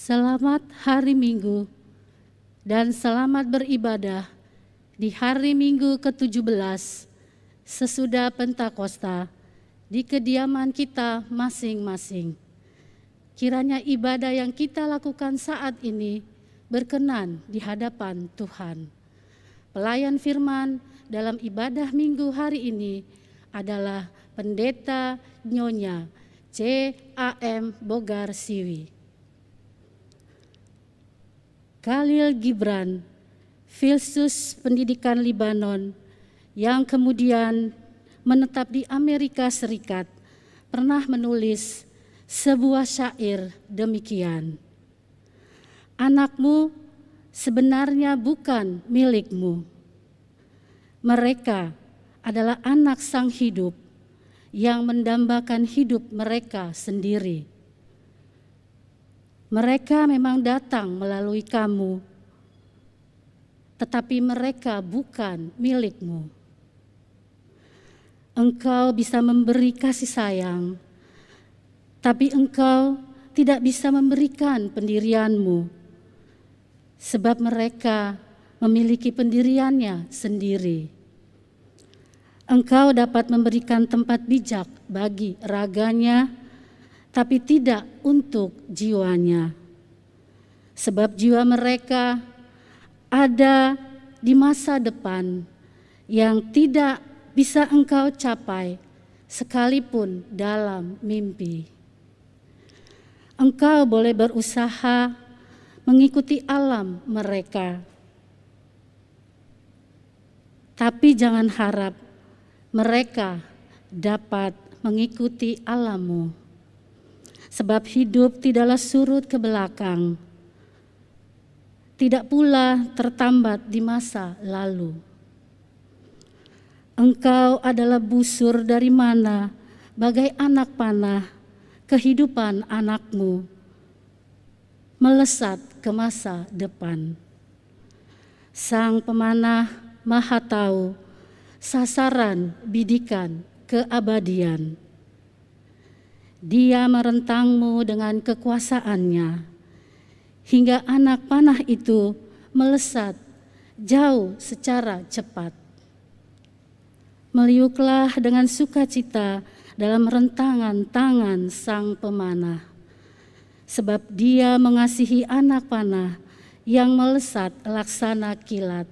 Selamat hari Minggu dan selamat beribadah di hari Minggu ke-17 sesudah Pentakosta di kediaman kita masing-masing. Kiranya ibadah yang kita lakukan saat ini berkenan di hadapan Tuhan. Pelayan firman dalam ibadah Minggu hari ini adalah Pendeta Nyonya C.A.M. Bogar Siwi. Khalil Gibran, filsus pendidikan Libanon yang kemudian menetap di Amerika Serikat, pernah menulis sebuah syair demikian. Anakmu sebenarnya bukan milikmu. Mereka adalah anak sang hidup yang mendambakan hidup mereka sendiri. Mereka memang datang melalui kamu, tetapi mereka bukan milikmu. Engkau bisa memberi kasih sayang, tapi engkau tidak bisa memberikan pendirianmu, sebab mereka memiliki pendiriannya sendiri. Engkau dapat memberikan tempat bijak bagi raganya, tapi tidak untuk jiwanya. Sebab jiwa mereka ada di masa depan yang tidak bisa engkau capai sekalipun dalam mimpi. Engkau boleh berusaha mengikuti alam mereka, tapi jangan harap mereka dapat mengikuti alammu. Sebab hidup tidaklah surut ke belakang, tidak pula tertambat di masa lalu. Engkau adalah busur dari mana, bagai anak panah, kehidupan anakmu melesat ke masa depan. Sang pemanah maha tahu sasaran bidikan keabadian. Dia merentangmu dengan kekuasaannya, hingga anak panah itu melesat jauh secara cepat. Meliuklah dengan sukacita dalam rentangan tangan sang pemanah, sebab dia mengasihi anak panah yang melesat laksana kilat,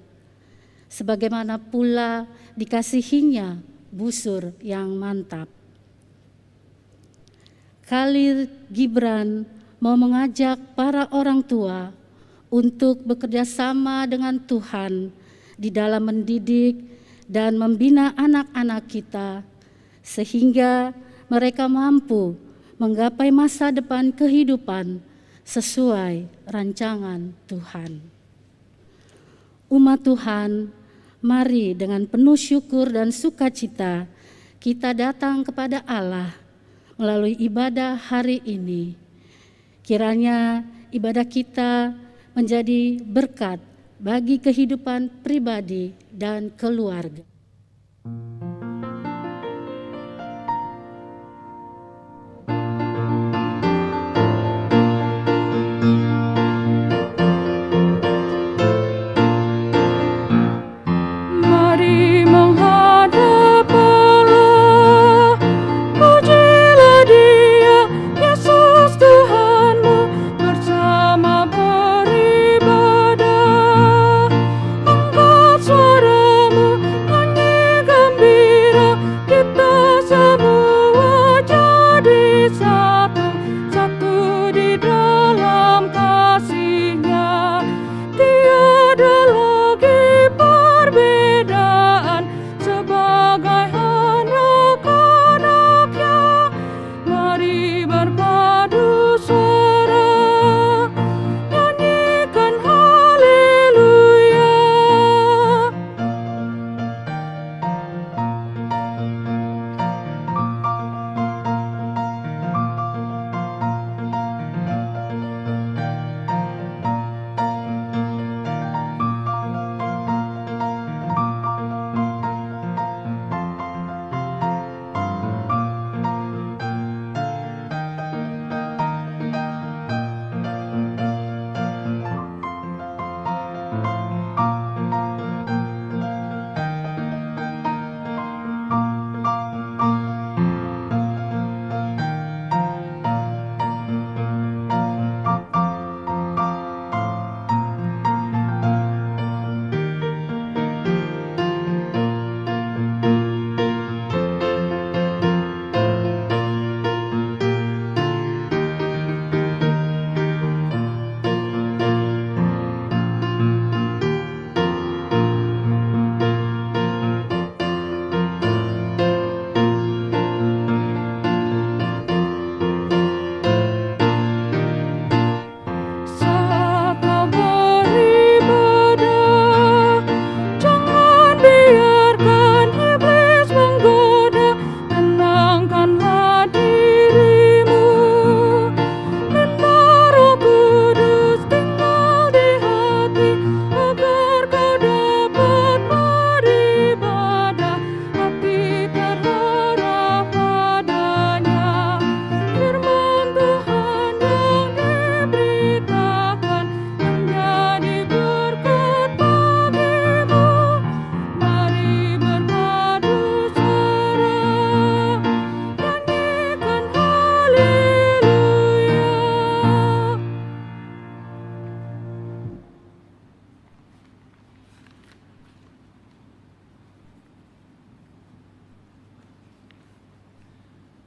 sebagaimana pula dikasihinya busur yang mantap. Khalil Gibran mau mengajak para orang tua untuk bekerja sama dengan Tuhan di dalam mendidik dan membina anak-anak kita, sehingga mereka mampu menggapai masa depan kehidupan sesuai rancangan Tuhan. Umat Tuhan, mari dengan penuh syukur dan sukacita kita datang kepada Allah melalui ibadah hari ini. Kiranya ibadah kita menjadi berkat bagi kehidupan pribadi dan keluarga. Angkat suaramu, nyanyi gembira.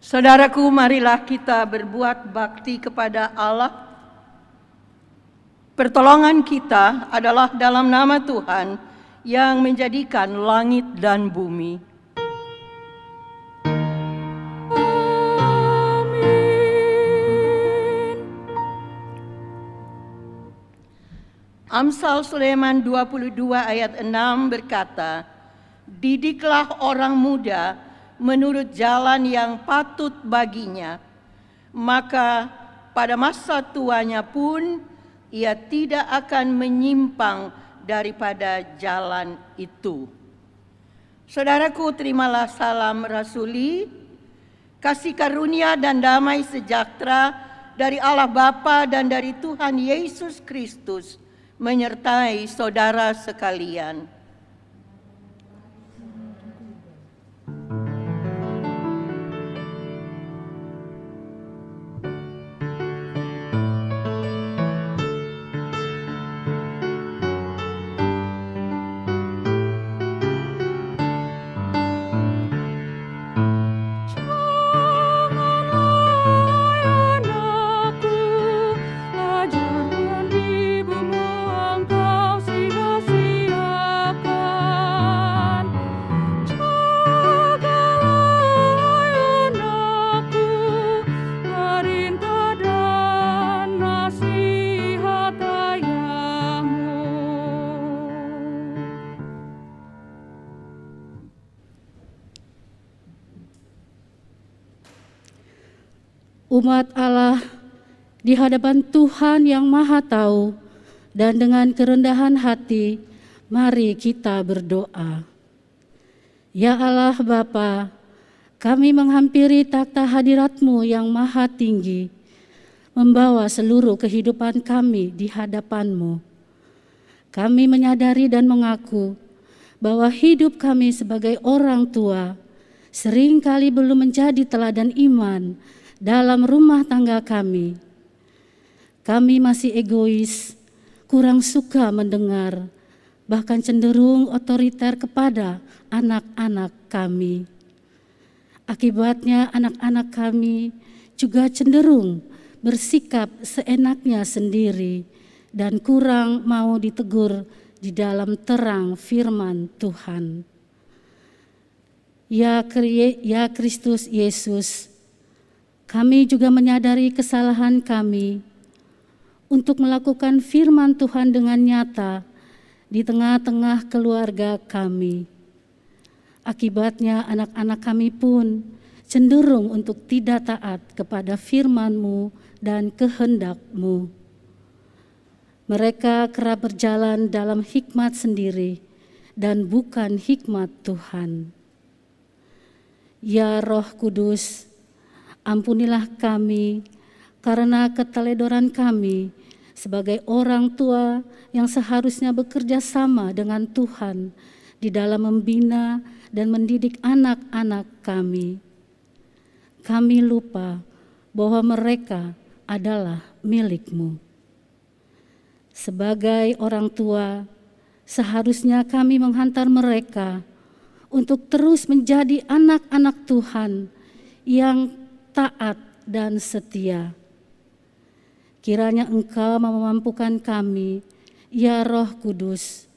Saudaraku, marilah kita berbuat bakti kepada Allah. Pertolongan kita adalah dalam nama Tuhan yang menjadikan langit dan bumi. Amin. Amsal Sulaiman 22 ayat 6 berkata, "Didiklah orang muda menurut jalan yang patut baginya, maka pada masa tuanya pun ia tidak akan menyimpang daripada jalan itu." Saudaraku, terimalah salam rasuli, kasih karunia dan damai sejahtera dari Allah Bapa dan dari Tuhan Yesus Kristus menyertai saudara sekalian. Umat Allah di hadapan Tuhan yang Maha Tahu, dan dengan kerendahan hati, mari kita berdoa. Ya Allah Bapa, kami menghampiri takhta hadirat-Mu yang maha tinggi, membawa seluruh kehidupan kami di hadapan-Mu. Kami menyadari dan mengaku bahwa hidup kami sebagai orang tua seringkali belum menjadi teladan iman dalam rumah tangga kami. Kami masih egois, kurang suka mendengar, bahkan cenderung otoriter kepada anak-anak kami. Akibatnya anak-anak kami juga cenderung bersikap seenaknya sendiri dan kurang mau ditegur di dalam terang firman Tuhan. Ya Kristus Yesus, kami juga menyadari kesalahan kami untuk melakukan firman Tuhan dengan nyata di tengah-tengah keluarga kami. Akibatnya anak-anak kami pun cenderung untuk tidak taat kepada firman-Mu dan kehendak-Mu. Mereka kerap berjalan dalam hikmat sendiri dan bukan hikmat Tuhan. Ya Roh Kudus, ampunilah kami karena keteledoran kami sebagai orang tua yang seharusnya bekerja sama dengan Tuhan di dalam membina dan mendidik anak-anak kami. Kami lupa bahwa mereka adalah milik-Mu. Sebagai orang tua, seharusnya kami menghantar mereka untuk terus menjadi anak-anak Tuhan yang taat dan setia. Kiranya Engkau memampukan kami, ya Roh Kudus,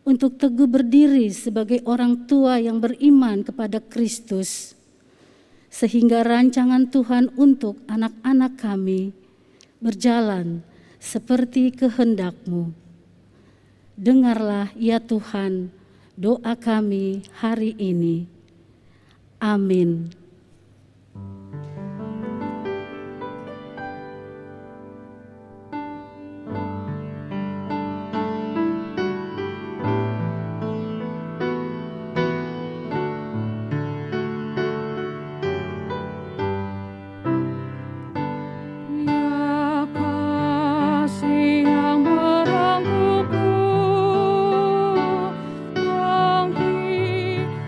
untuk teguh berdiri sebagai orang tua yang beriman kepada Kristus, sehingga rancangan Tuhan untuk anak-anak kami berjalan seperti kehendak-Mu. Dengarlah ya Tuhan doa kami hari ini. Amin.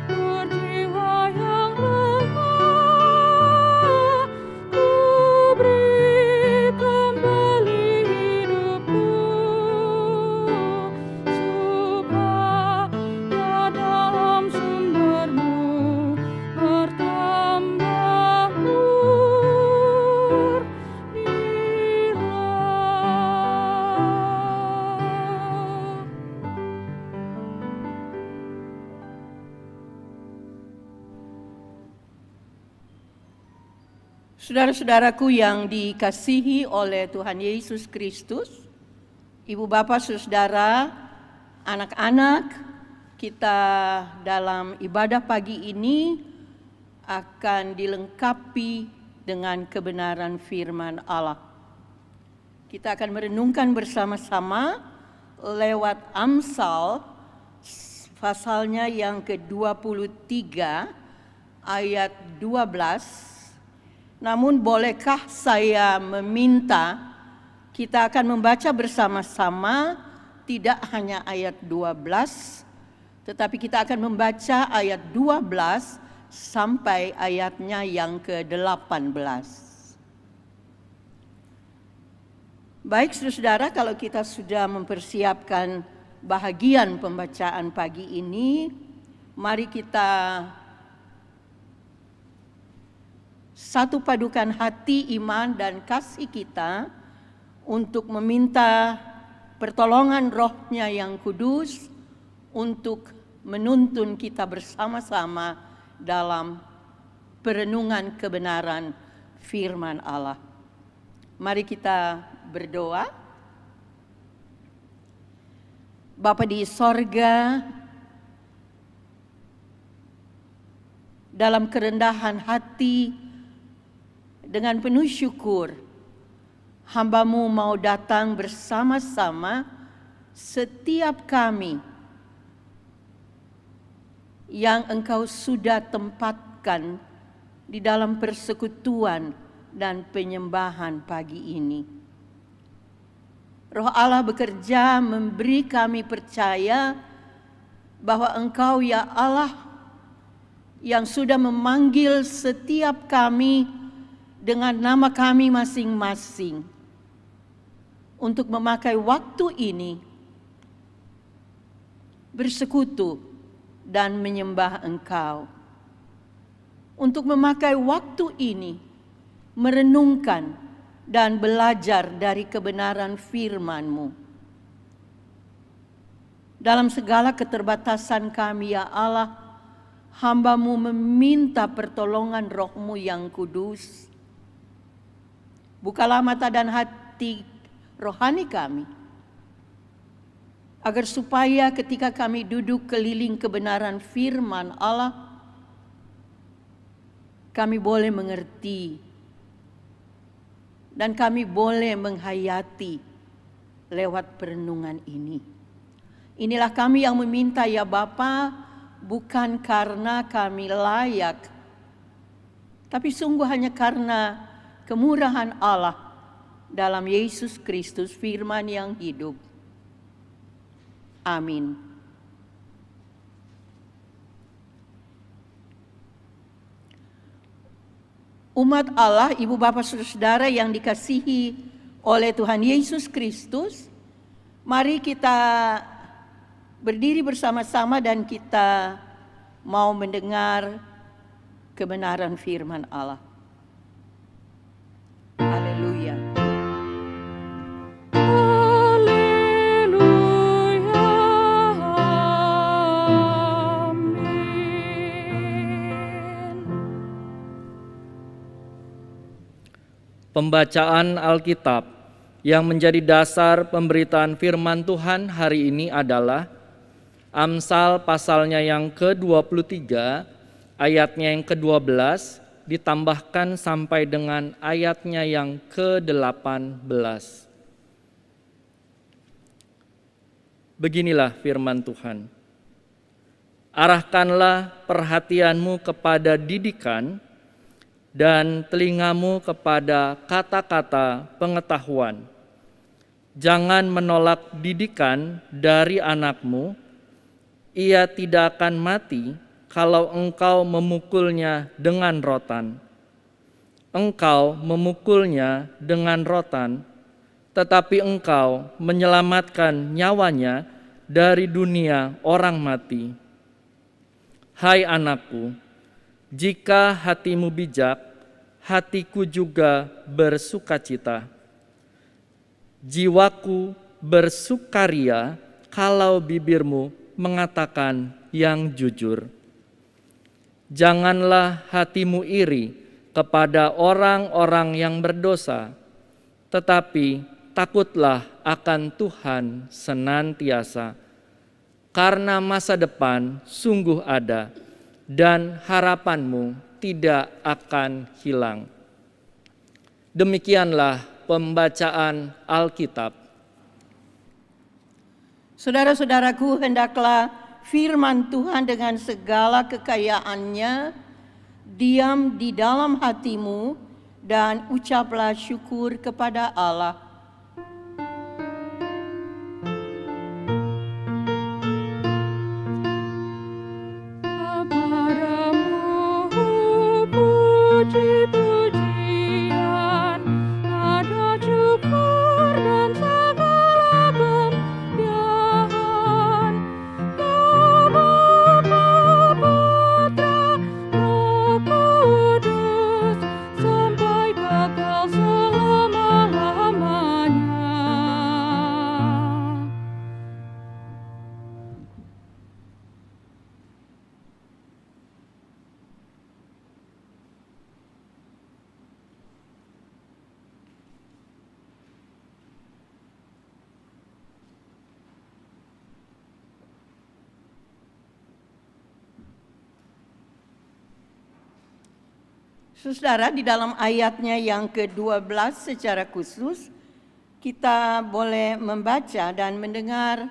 Berjiwa yang lemah Saudara-saudaraku yang dikasihi oleh Tuhan Yesus Kristus, Ibu Bapak, Saudara, anak-anak, kita dalam ibadah pagi ini akan dilengkapi dengan kebenaran firman Allah. Kita akan merenungkan bersama-sama lewat Amsal pasalnya yang ke-23 ayat 12. Namun bolehkah saya meminta kita akan membaca bersama-sama tidak hanya ayat 12, tetapi kita akan membaca ayat 12 sampai ayatnya yang ke-18. Baik saudara, kalau kita sudah mempersiapkan bahagian pembacaan pagi ini, mari kita satu padukan hati, iman, dan kasih kita untuk meminta pertolongan Roh-Nya yang kudus untuk menuntun kita bersama-sama dalam perenungan kebenaran firman Allah. Mari kita berdoa. Bapa di sorga, dalam kerendahan hati, dengan penuh syukur, hamba-Mu mau datang bersama-sama setiap kami yang Engkau sudah tempatkan di dalam persekutuan dan penyembahan pagi ini. Roh Allah bekerja memberi kami percaya bahwa Engkau ya Allah yang sudah memanggil setiap kami dengan nama kami masing-masing untuk memakai waktu ini bersekutu dan menyembah Engkau. Untuk memakai waktu ini merenungkan dan belajar dari kebenaran firman-Mu. Dalam segala keterbatasan kami ya Allah, hamba-Mu meminta pertolongan Roh-Mu yang kudus. Bukalah mata dan hati rohani kami, agar supaya ketika kami duduk keliling kebenaran firman Allah, kami boleh mengerti dan kami boleh menghayati lewat perenungan ini. Inilah kami yang meminta ya Bapa, bukan karena kami layak, tapi sungguh hanya karena kemurahan Allah dalam Yesus Kristus, firman yang hidup. Amin. Umat Allah, Ibu Bapak Saudara yang dikasihi oleh Tuhan Yesus Kristus, mari kita berdiri bersama-sama dan kita mau mendengar kebenaran firman Allah. Haleluya. Haleluya. Amin. Pembacaan Alkitab yang menjadi dasar pemberitaan firman Tuhan hari ini adalah Amsal pasalnya yang ke-23, ayatnya yang ke-12, ditambahkan sampai dengan ayatnya yang ke-18. Beginilah firman Tuhan. Arahkanlah perhatianmu kepada didikan dan telingamu kepada kata-kata pengetahuan. Jangan menolak didikan dari anakmu, ia tidak akan mati kalau engkau memukulnya dengan rotan. Engkau memukulnya dengan rotan, tetapi engkau menyelamatkan nyawanya dari dunia orang mati. Hai anakku, jika hatimu bijak, hatiku juga bersukacita. Jiwaku bersukaria kalau bibirmu mengatakan yang jujur. Janganlah hatimu iri kepada orang-orang yang berdosa, tetapi takutlah akan Tuhan senantiasa, karena masa depan sungguh ada dan harapanmu tidak akan hilang. Demikianlah pembacaan Alkitab. Saudara-saudaraku, hendaklah firman Tuhan dengan segala kekayaannya diam di dalam hatimu dan ucaplah syukur kepada Allah. Kepadamu puji-pujian, nada syukur dan segala kemuliaan. Ya Bapa, Putra, Roh Kudus, sampai kekal selama-lamanya. Saudara, di dalam ayatnya yang ke-12 secara khusus, kita boleh membaca dan mendengar,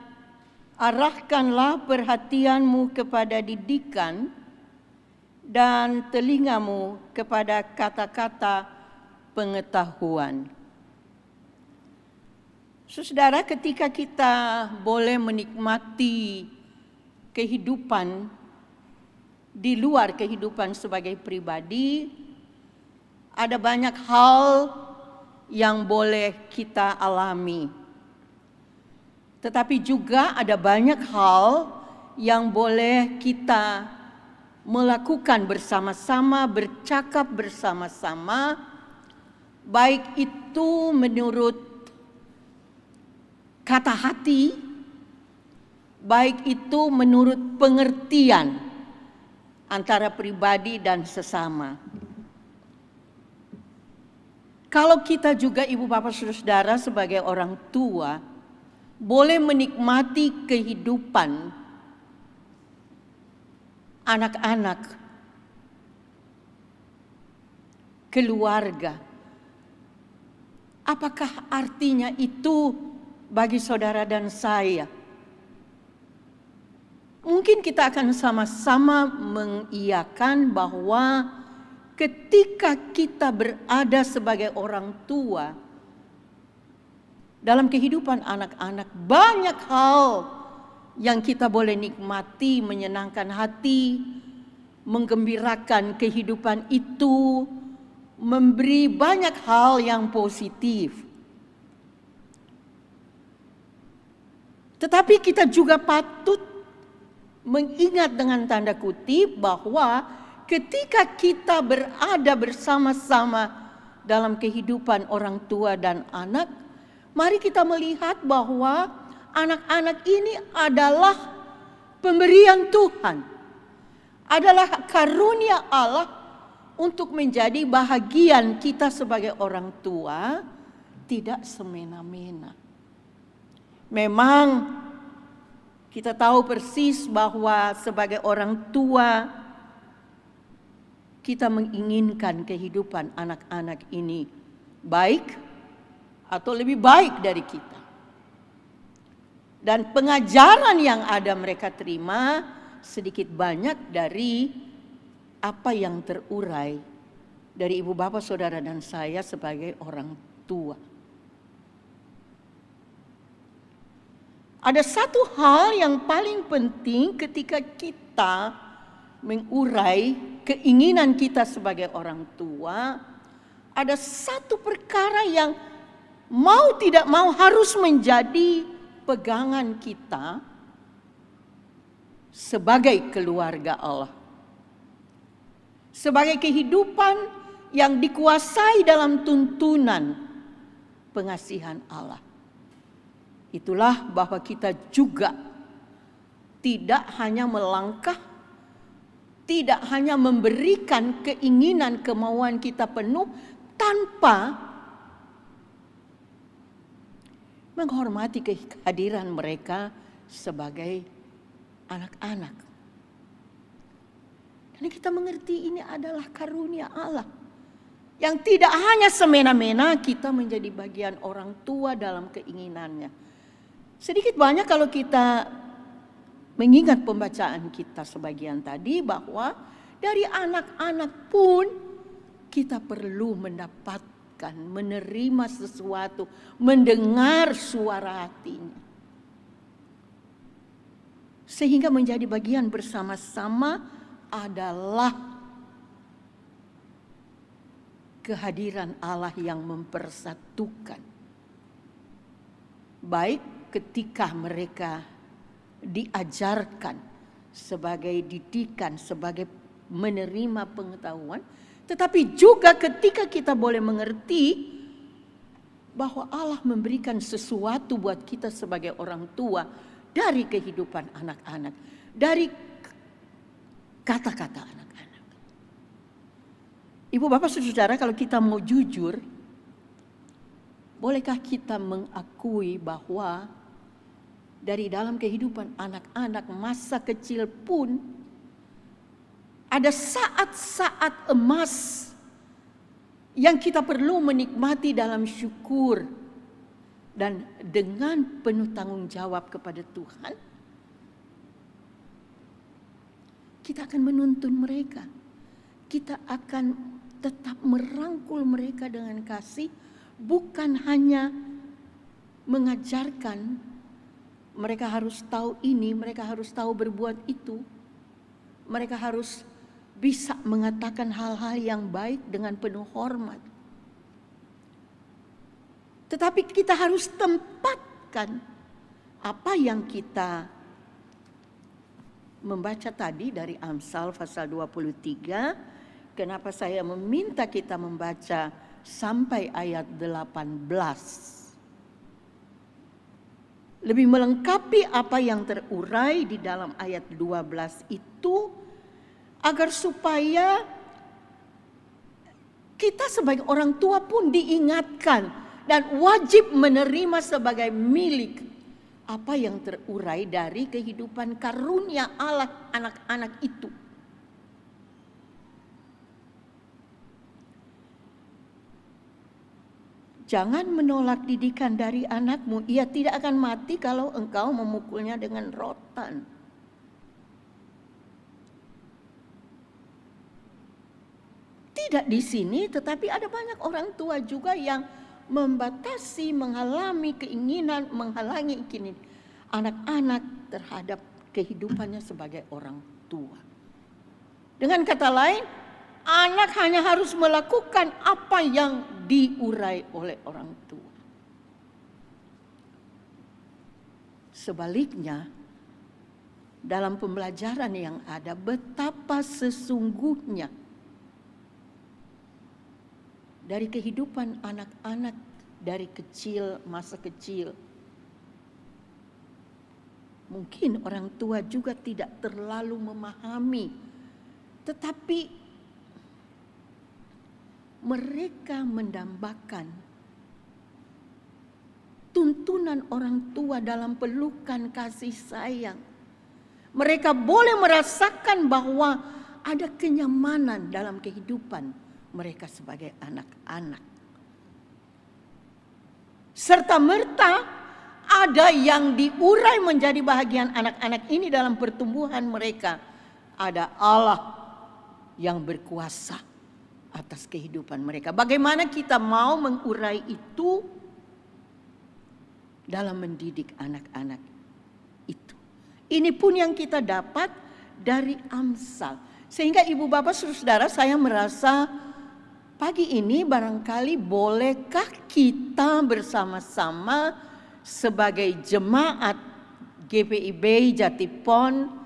arahkanlah perhatianmu kepada didikan dan telingamu kepada kata-kata pengetahuan. Saudara, ketika kita boleh menikmati kehidupan di luar kehidupan sebagai pribadi, ada banyak hal yang boleh kita alami. Tetapi juga ada banyak hal yang boleh kita melakukan bersama-sama, bercakap bersama-sama, baik itu menurut kata hati, baik itu menurut pengertian antara pribadi dan sesama. Kalau kita juga ibu bapak saudara sebagai orang tua boleh menikmati kehidupan anak-anak, keluarga, apakah artinya itu bagi saudara dan saya? Mungkin kita akan sama-sama mengiyakan bahwa ketika kita berada sebagai orang tua dalam kehidupan anak-anak, banyak hal yang kita boleh nikmati, menyenangkan hati, menggembirakan kehidupan itu, memberi banyak hal yang positif. Tetapi kita juga patut mengingat dengan tanda kutip bahwa ketika kita berada bersama-sama dalam kehidupan orang tua dan anak, mari kita melihat bahwa anak-anak ini adalah pemberian Tuhan, adalah karunia Allah untuk menjadi bahagian kita sebagai orang tua, tidak semena-mena. Memang kita tahu persis bahwa sebagai orang tua kita menginginkan kehidupan anak-anak ini baik atau lebih baik dari kita. Dan pengajaran yang ada mereka terima sedikit banyak dari apa yang terurai dari ibu bapak saudara dan saya sebagai orang tua. Ada satu hal yang paling penting ketika kita mengurai keinginan kita sebagai orang tua, ada satu perkara yang mau tidak mau harus menjadi pegangan kita sebagai keluarga Allah. Sebagai kehidupan yang dikuasai dalam tuntunan pengasihan Allah. Itulah bahwa kita juga tidak hanya melangkah tidak hanya memberikan keinginan kemauan kita penuh tanpa menghormati kehadiran mereka sebagai anak-anak. Dan kita mengerti ini adalah karunia Allah yang tidak hanya semena-mena kita menjadi bagian orang tua dalam keinginannya. Sedikit banyak kalau kita mengingat pembacaan kita sebagian tadi, bahwa dari anak-anak pun kita perlu mendapatkan, menerima sesuatu, mendengar suara hatinya. Sehingga menjadi bagian bersama-sama adalah kehadiran Allah yang mempersatukan. Baik ketika mereka diajarkan sebagai didikan, sebagai menerima pengetahuan, tetapi juga ketika kita boleh mengerti bahwa Allah memberikan sesuatu buat kita sebagai orang tua dari kehidupan anak-anak, dari kata-kata anak-anak. Ibu, bapak, saudara, kalau kita mau jujur, bolehkah kita mengakui bahwa dari dalam kehidupan anak-anak masa kecil pun ada saat-saat emas yang kita perlu menikmati dalam syukur dan dengan penuh tanggung jawab kepada Tuhan? Kita akan menuntun mereka. Kita akan tetap merangkul mereka dengan kasih, bukan hanya mengajarkan mereka harus tahu ini, mereka harus tahu berbuat itu. Mereka harus bisa mengatakan hal-hal yang baik dengan penuh hormat. Tetapi kita harus tempatkan apa yang kita membaca tadi dari Amsal pasal 23. Kenapa saya meminta kita membaca sampai ayat 18. Lebih melengkapi apa yang terurai di dalam ayat 12 itu, agar supaya kita sebagai orang tua pun diingatkan dan wajib menerima sebagai milik apa yang terurai dari kehidupan karunia Allah anak-anak itu. Jangan menolak didikan dari anakmu. Ia tidak akan mati kalau engkau memukulnya dengan rotan. Tidak di sini, tetapi ada banyak orang tua juga yang membatasi, menghalangi keinginan anak-anak terhadap kehidupannya sebagai orang tua. Dengan kata lain, anak hanya harus melakukan apa yang diurai oleh orang tua. Sebaliknya, dalam pembelajaran yang ada, betapa sesungguhnya dari kehidupan anak-anak dari kecil, masa kecil. Mungkin orang tua juga tidak terlalu memahami, tetapi mereka mendambakan tuntunan orang tua dalam pelukan kasih sayang. Mereka boleh merasakan bahwa ada kenyamanan dalam kehidupan mereka sebagai anak-anak. Serta merta ada yang diurai menjadi bahagian anak-anak ini dalam pertumbuhan mereka. Ada Allah yang berkuasa atas kehidupan mereka. Bagaimana kita mau mengurai itu dalam mendidik anak-anak itu. Ini pun yang kita dapat dari Amsal. Sehingga ibu bapak saudara, saya merasa pagi ini barangkali bolehkah kita bersama-sama sebagai jemaat GPIB Jatipon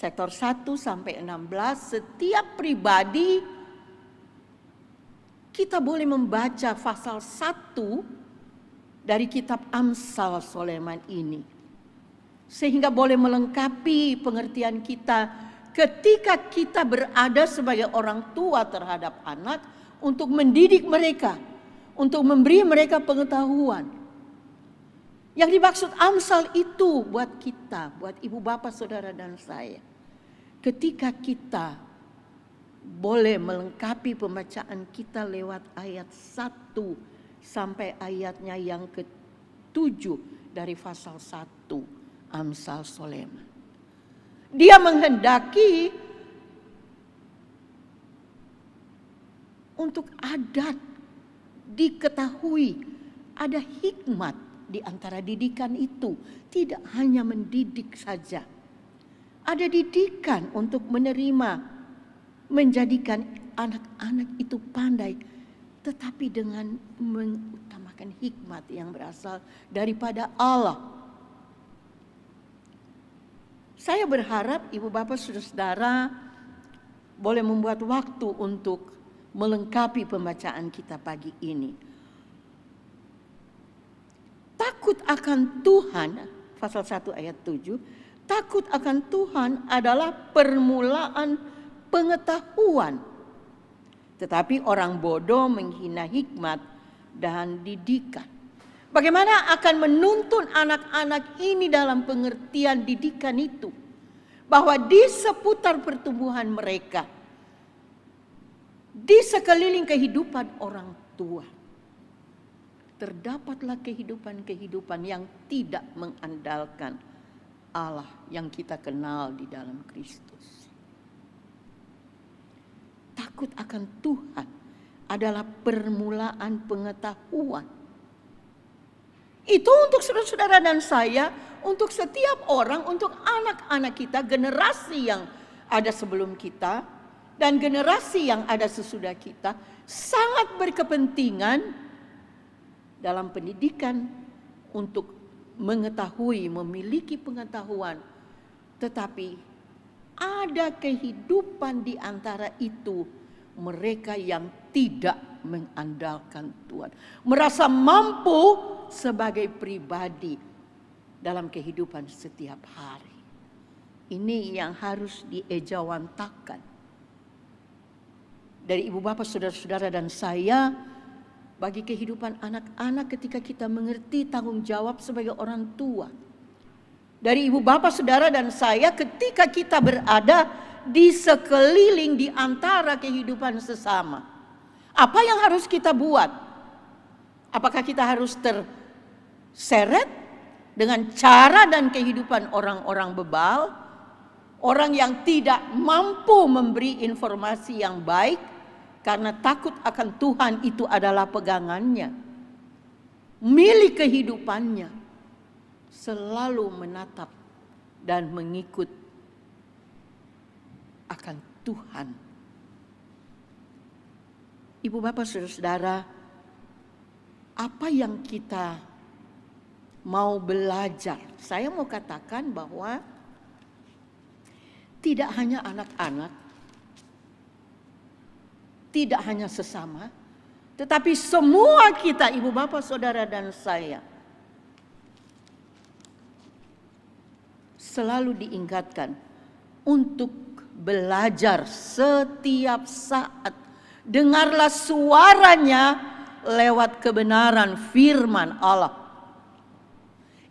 sektor 1 sampai 16, setiap pribadi kita boleh membaca pasal 1 dari kitab Amsal Soleman ini. Sehingga boleh melengkapi pengertian kita ketika kita berada sebagai orang tua terhadap anak untuk mendidik mereka, untuk memberi mereka pengetahuan. Yang dimaksud Amsal itu buat kita, buat ibu bapak, saudara dan saya. Ketika kita boleh melengkapi pembacaan kita lewat ayat 1 sampai ayatnya yang ke-7 dari pasal 1 Amsal Soleman. Dia menghendaki untuk adat diketahui, ada hikmat di antara didikan itu. Tidak hanya mendidik saja. Ada didikan untuk menerima, menjadikan anak-anak itu pandai, tetapi dengan mengutamakan hikmat yang berasal daripada Allah. Saya berharap ibu bapak saudara boleh membuat waktu untuk melengkapi pembacaan kita pagi ini. Takut akan Tuhan, pasal 1 ayat 7, takut akan Tuhan adalah permulaan pengetahuan. Tetapi orang bodoh menghina hikmat dan didikan. Bagaimana akan menuntun anak-anak ini dalam pengertian didikan itu? Bahwa di seputar pertumbuhan mereka, di sekeliling kehidupan orang tua, terdapatlah kehidupan-kehidupan yang tidak mengandalkan Allah yang kita kenal di dalam Kristus. Takut akan Tuhan adalah permulaan pengetahuan. Itu untuk saudara-saudara dan saya, untuk setiap orang, untuk anak-anak kita, generasi yang ada sebelum kita, dan generasi yang ada sesudah kita, sangat berkepentingan dalam pendidikan untuk mengetahui, memiliki pengetahuan. Tetapi ada kehidupan di antara itu, mereka yang tidak mengandalkan Tuhan, merasa mampu sebagai pribadi dalam kehidupan setiap hari. Ini yang harus diejawantakan dari ibu bapak, saudara-saudara dan saya, bagi kehidupan anak-anak ketika kita mengerti tanggung jawab sebagai orang tua. Dari ibu bapak, saudara dan saya ketika kita berada di sekeliling di antara kehidupan sesama. Apa yang harus kita buat? Apakah kita harus terseret dengan cara dan kehidupan orang-orang bebal? Orang yang tidak mampu memberi informasi yang baik karena takut akan Tuhan itu adalah pegangannya. Milik kehidupannya selalu menatap dan mengikut akan Tuhan. Ibu bapak saudara-saudara, apa yang kita mau belajar? Saya mau katakan bahwa tidak hanya anak-anak, tidak hanya sesama, tetapi semua kita, ibu bapak saudara dan saya, selalu diingatkan untuk belajar setiap saat. Dengarlah suaranya lewat kebenaran firman Allah.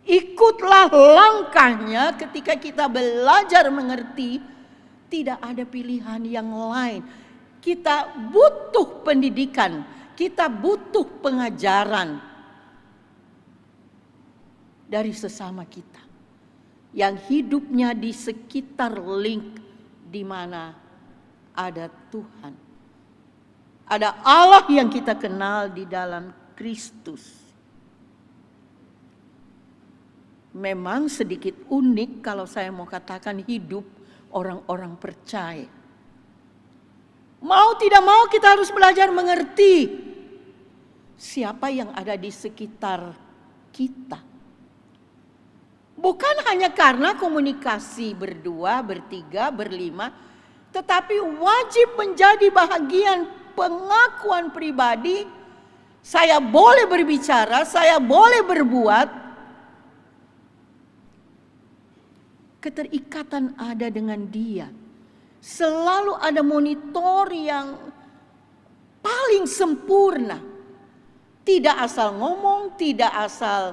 Ikutlah langkahnya ketika kita belajar mengerti. Tidak ada pilihan yang lain. Kita butuh pendidikan, kita butuh pengajaran dari sesama kita yang hidupnya di sekitar link di mana ada Tuhan. Ada Allah yang kita kenal di dalam Kristus. Memang sedikit unik kalau saya mau katakan hidup orang-orang percaya. Mau tidak mau kita harus belajar mengerti siapa yang ada di sekitar kita. Bukan hanya karena komunikasi berdua, bertiga, berlima, tetapi wajib menjadi bahagian pengakuan pribadi. Saya boleh berbicara, saya boleh berbuat. Keterikatan ada dengan dia. Selalu ada monitor yang paling sempurna. Tidak asal ngomong, tidak asal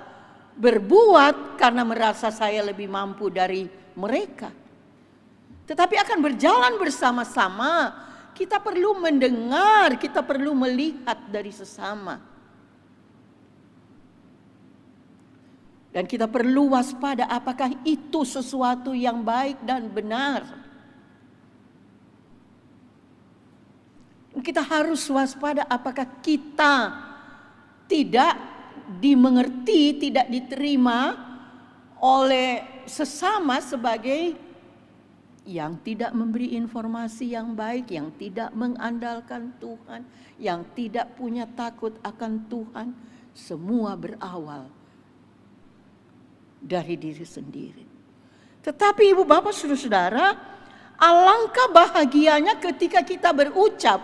berbuat karena merasa saya lebih mampu dari mereka. Tetapi akan berjalan bersama-sama. Kita perlu mendengar, kita perlu melihat dari sesama. Dan kita perlu waspada apakah itu sesuatu yang baik dan benar. Kita harus waspada apakah kita tidak dimengerti, tidak diterima oleh sesama sebagai yang tidak memberi informasi yang baik, yang tidak mengandalkan Tuhan, yang tidak punya takut akan Tuhan. Semua berawal dari diri sendiri. Tetapi ibu bapak saudara-saudara, alangkah bahagianya ketika kita berucap,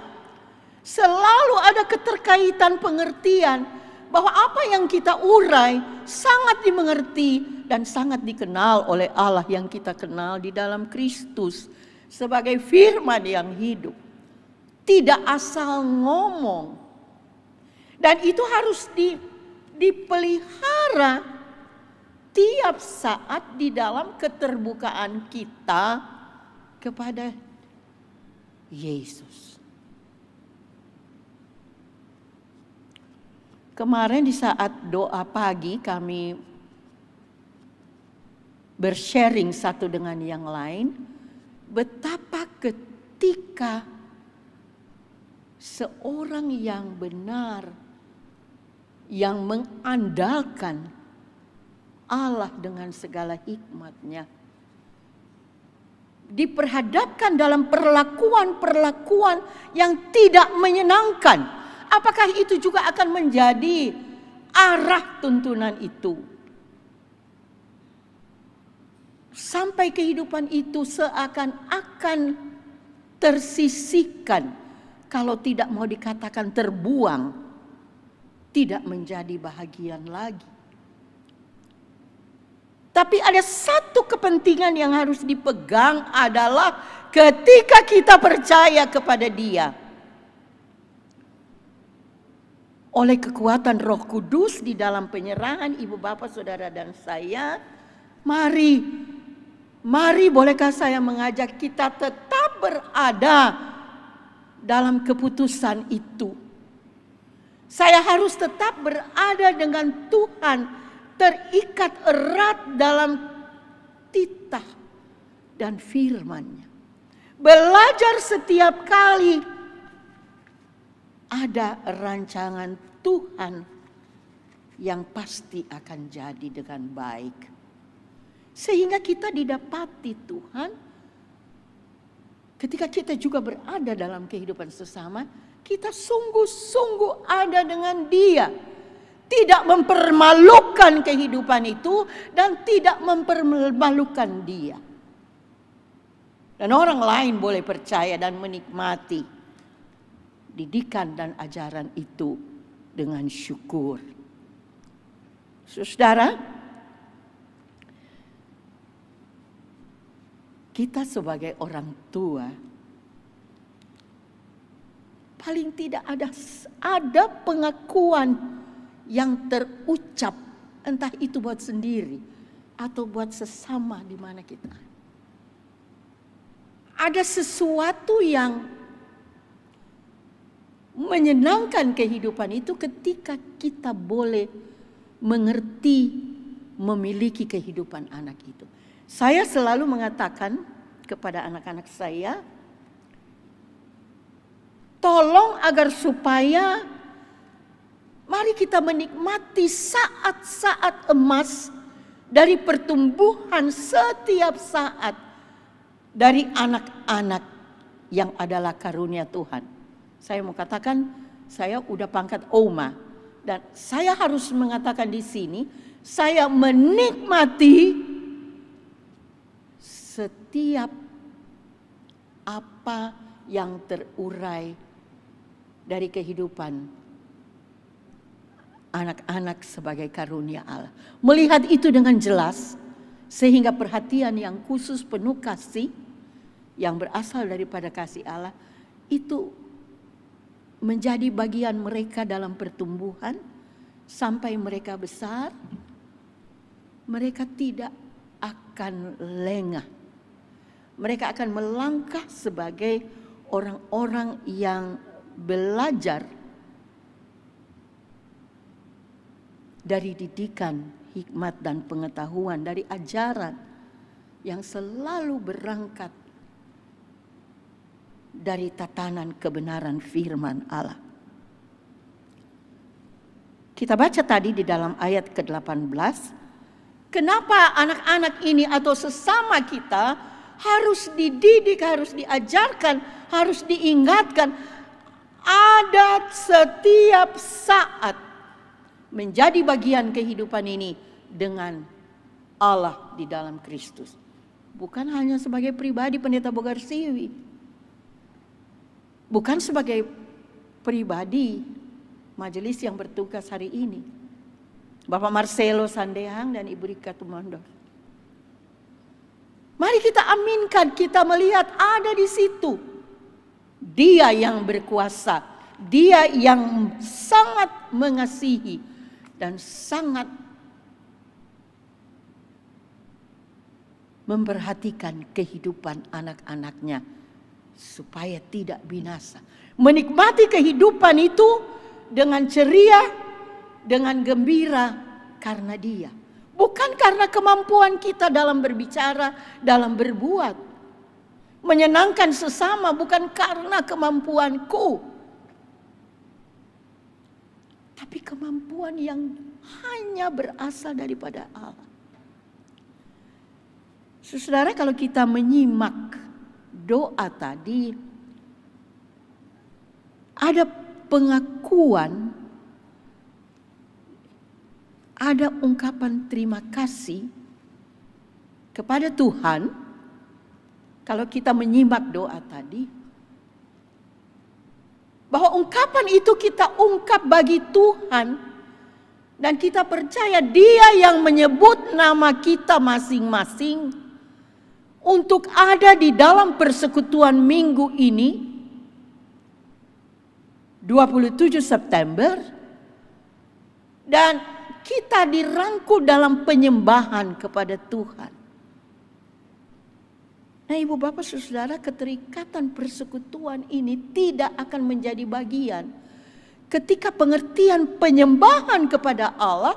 selalu ada keterkaitan pengertian bahwa apa yang kita urai sangat dimengerti dan sangat dikenal oleh Allah yang kita kenal di dalam Kristus sebagai firman yang hidup. Tidak asal ngomong. Dan itu harus dipelihara tiap saat di dalam keterbukaan kita kepada Yesus. Kemarin di saat doa pagi kami bersharing satu dengan yang lain, betapa ketika seorang yang benar, yang mengandalkan Allah dengan segala hikmatnya, diperhadapkan dalam perlakuan-perlakuan yang tidak menyenangkan. Apakah itu juga akan menjadi arah tuntunan itu? Sampai kehidupan itu seakan-akan tersisihkan, kalau tidak mau dikatakan terbuang, tidak menjadi bahagian lagi. Tapi ada satu kepentingan yang harus dipegang adalah ketika kita percaya kepada Dia. Oleh kekuatan Roh Kudus di dalam penyerahan ibu bapak saudara dan saya, mari bolehkah saya mengajak kita tetap berada dalam keputusan itu. Saya harus tetap berada dengan Tuhan, terikat erat dalam titah dan firman-Nya. Belajar setiap kali ada rancangan Tuhan yang pasti akan jadi dengan baik. Sehingga kita didapati Tuhan ketika kita juga berada dalam kehidupan sesama, kita sungguh-sungguh ada dengan Dia. Tidak mempermalukan kehidupan itu dan tidak mempermalukan Dia. Dan orang lain boleh percaya dan menikmati didikan dan ajaran itu dengan syukur. Saudara, kita sebagai orang tua paling tidak ada pengakuan yang terucap, entah itu buat sendiri atau buat sesama di mana kita. Ada sesuatu yang menyenangkan kehidupan itu ketika kita boleh mengerti, memiliki kehidupan anak itu. Saya selalu mengatakan kepada anak-anak saya, tolong agar supaya mari kita menikmati saat-saat emas dari pertumbuhan setiap saat dari anak-anak yang adalah karunia Tuhan. Saya mau katakan, saya udah pangkat Oma. Dan saya harus mengatakan di sini, saya menikmati setiap apa yang terurai dari kehidupan anak-anak sebagai karunia Allah. Melihat itu dengan jelas, sehingga perhatian yang khusus penuh kasih yang berasal daripada kasih Allah itu menjadi bagian mereka dalam pertumbuhan sampai mereka besar, mereka tidak akan lengah. Mereka akan melangkah sebagai orang-orang yang belajar dari didikan, hikmat dan pengetahuan, dari ajaran yang selalu berangkat dari tatanan kebenaran firman Allah. Kita baca tadi di dalam ayat ke-18, kenapa anak-anak ini atau sesama kita harus dididik, harus diajarkan, harus diingatkan, ada setiap saat menjadi bagian kehidupan ini dengan Allah di dalam Kristus. Bukan hanya sebagai pribadi Pendeta Bogar Siwi, bukan sebagai pribadi majelis yang bertugas hari ini, Bapak Marcelo Sandehang dan Ibu Rika Tumandor. Mari kita aminkan, kita melihat ada di situ Dia yang berkuasa, Dia yang sangat mengasihi dan sangat memperhatikan kehidupan anak-anaknya supaya tidak binasa. Menikmati kehidupan itu dengan ceria, dengan gembira karena Dia. Bukan karena kemampuan kita dalam berbicara, dalam berbuat. Menyenangkan sesama bukan karena kemampuanku, tapi kemampuan yang hanya berasal daripada Allah. Saudara, kalau kita menyimak doa tadi, ada pengakuan, ada ungkapan terima kasih kepada Tuhan. Kalau kita menyimak doa tadi, bahwa ungkapan itu kita ungkap bagi Tuhan, dan kita percaya Dia yang menyebut nama kita masing-masing untuk ada di dalam persekutuan minggu ini 27 September, dan kita dirangkul dalam penyembahan kepada Tuhan. Nah, Ibu Bapak Saudara, keterikatan persekutuan ini tidak akan menjadi bagian ketika pengertian penyembahan kepada Allah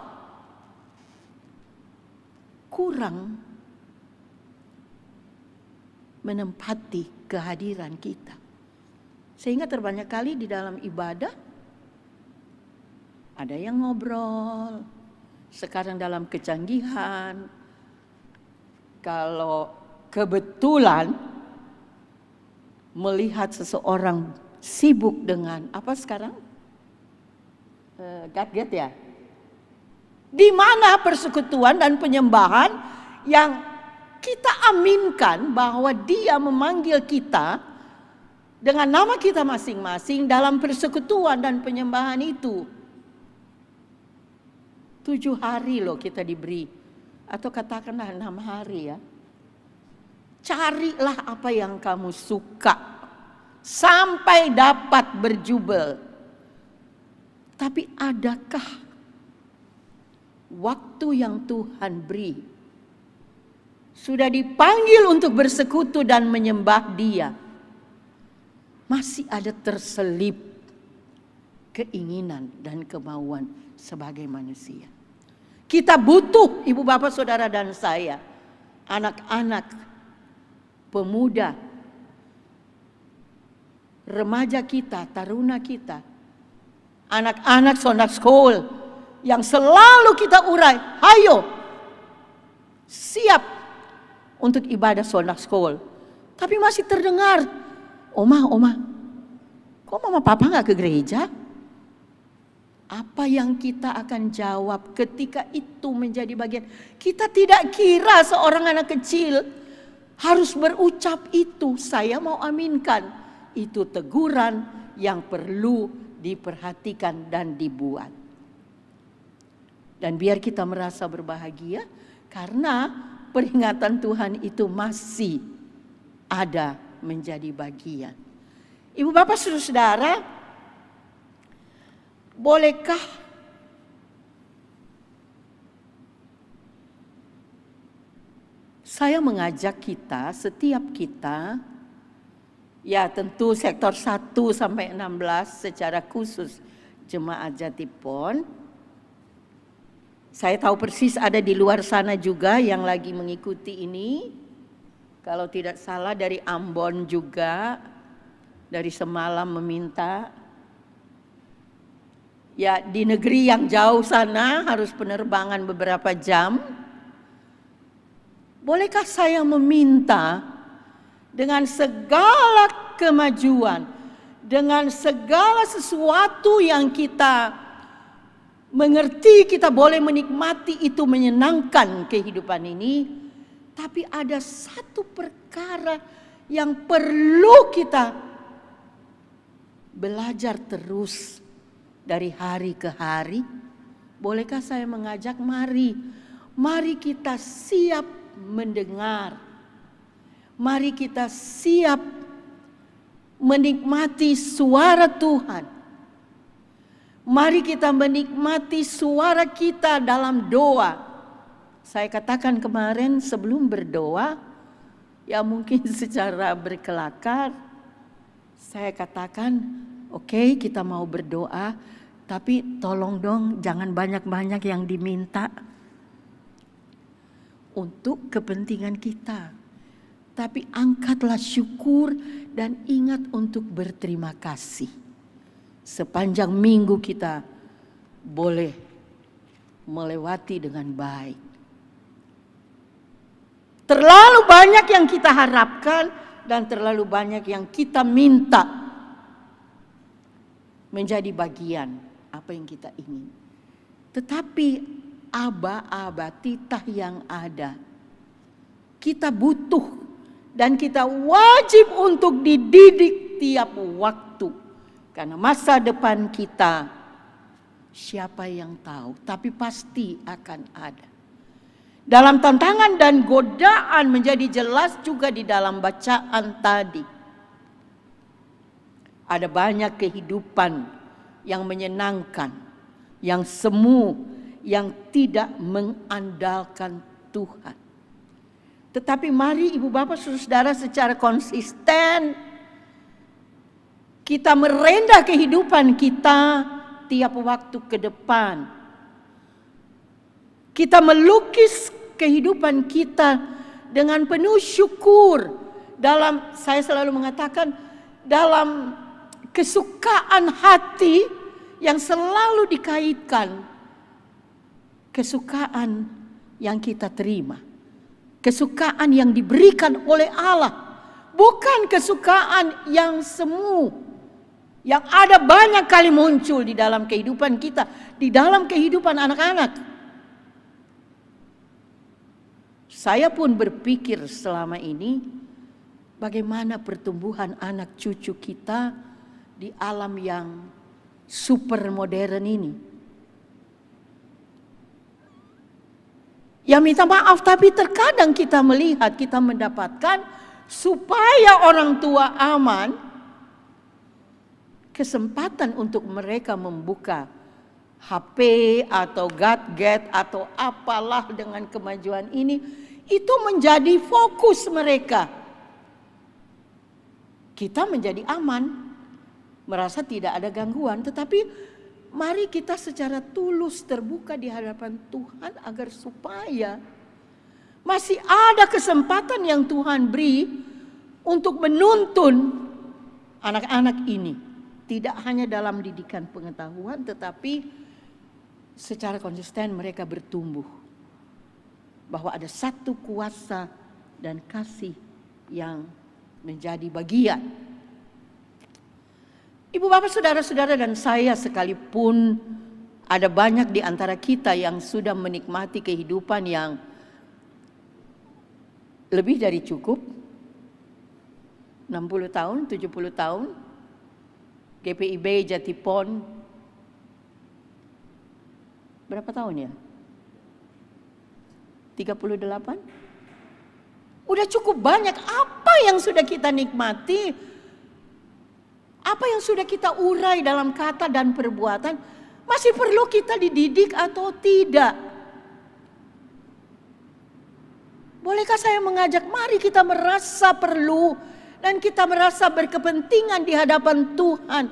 kurang menempati kehadiran kita. Sehingga terbanyak kali di dalam ibadah ada yang ngobrol. Sekarang dalam kecanggihan, kalau kebetulan melihat seseorang sibuk dengan apa sekarang? Gadget ya. Di mana persekutuan dan penyembahan yang kita aminkan bahwa Dia memanggil kita dengan nama kita masing-masing dalam persekutuan dan penyembahan itu. 7 hari loh kita diberi, atau katakanlah 6 hari ya. Carilah apa yang kamu suka sampai dapat berjubel. Tapi adakah waktu yang Tuhan beri sudah dipanggil untuk bersekutu dan menyembah Dia, masih ada terselip keinginan dan kemauan sebagai manusia? Kita butuh, Ibu Bapak Saudara dan saya, anak-anak, pemuda, remaja kita, taruna kita, anak-anak Sunday School yang selalu kita urai, ayo siap untuk ibadah Sunday School. Tapi masih terdengar, Oma, kok mama papa gak ke gereja? Apa yang kita akan jawab ketika itu menjadi bagian? Kita tidak kira seorang anak kecil harus berucap itu. Saya mau aminkan, itu teguran yang perlu diperhatikan dan dibuat. Dan biar kita merasa berbahagia karena peringatan Tuhan itu masih ada menjadi bagian. Ibu bapak saudara-saudara, bolehkah saya mengajak kita, setiap kita, ya tentu sektor 1 sampai 16 secara khusus Jemaat Jatipon. Saya tahu persis ada di luar sana juga yang lagi mengikuti ini. Kalau tidak salah dari Ambon juga, dari semalam meminta. Ya di negeri yang jauh sana harus penerbangan beberapa jam. Bolehkah saya meminta dengan segala kemajuan, dengan segala sesuatu yang kita mengerti, kita boleh menikmati itu menyenangkan kehidupan ini. Tapi ada satu perkara yang perlu kita belajar terus dari hari ke hari. Bolehkah saya mengajak, mari kita siap mendengar. Mari kita siap menikmati suara Tuhan. Mari kita menikmati suara kita dalam doa. Saya katakan kemarin sebelum berdoa, ya mungkin secara berkelakar, saya katakan, oke, kita mau berdoa, tapi tolong dong jangan banyak-banyak yang diminta untuk kepentingan kita. Tapi angkatlah syukur dan ingat untuk berterima kasih. Sepanjang minggu kita boleh melewati dengan baik. Terlalu banyak yang kita harapkan dan terlalu banyak yang kita minta menjadi bagian apa yang kita ingin. Tetapi aba-aba titah yang ada, kita butuh dan kita wajib untuk dididik tiap waktu. Karena masa depan kita siapa yang tahu, tapi pasti akan ada. Dalam tantangan dan godaan menjadi jelas juga di dalam bacaan tadi. Ada banyak kehidupan yang menyenangkan, yang semu, yang tidak mengandalkan Tuhan. Tetapi mari ibu bapak saudara secara konsisten kita merendah kehidupan kita tiap waktu ke depan. Kita melukis kehidupan kita dengan penuh syukur dalam, saya selalu mengatakan, dalam kesukaan hati yang selalu dikaitkan kesukaan yang kita terima, kesukaan yang diberikan oleh Allah, bukan kesukaan yang semu, yang ada banyak kali muncul di dalam kehidupan kita, di dalam kehidupan anak-anak. Saya pun berpikir selama ini, bagaimana pertumbuhan anak cucu kita di alam yang super modern ini. Ya minta maaf, tapi terkadang kita melihat, kita mendapatkan supaya orang tua aman, kesempatan untuk mereka membuka HP atau gadget atau apalah dengan kemajuan ini, itu menjadi fokus mereka. Kita menjadi aman, merasa tidak ada gangguan, tetapi mari kita secara tulus terbuka di hadapan Tuhan agar supaya masih ada kesempatan yang Tuhan beri untuk menuntun anak-anak ini. Tidak hanya dalam didikan pengetahuan, tetapi secara konsisten mereka bertumbuh. Bahwa ada satu kuasa dan kasih yang menjadi bagian. Ibu bapak saudara-saudara dan saya sekalipun ada banyak di antara kita yang sudah menikmati kehidupan yang lebih dari cukup. 60 tahun, 70 tahun. GPIB Jatipon. Berapa tahun ya? 38? Udah cukup banyak apa yang sudah kita nikmati, apa yang sudah kita urai dalam kata dan perbuatan. Masih perlu kita dididik atau tidak? Bolehkah saya mengajak, mari kita merasa perlu dan kita merasa berkepentingan di hadapan Tuhan.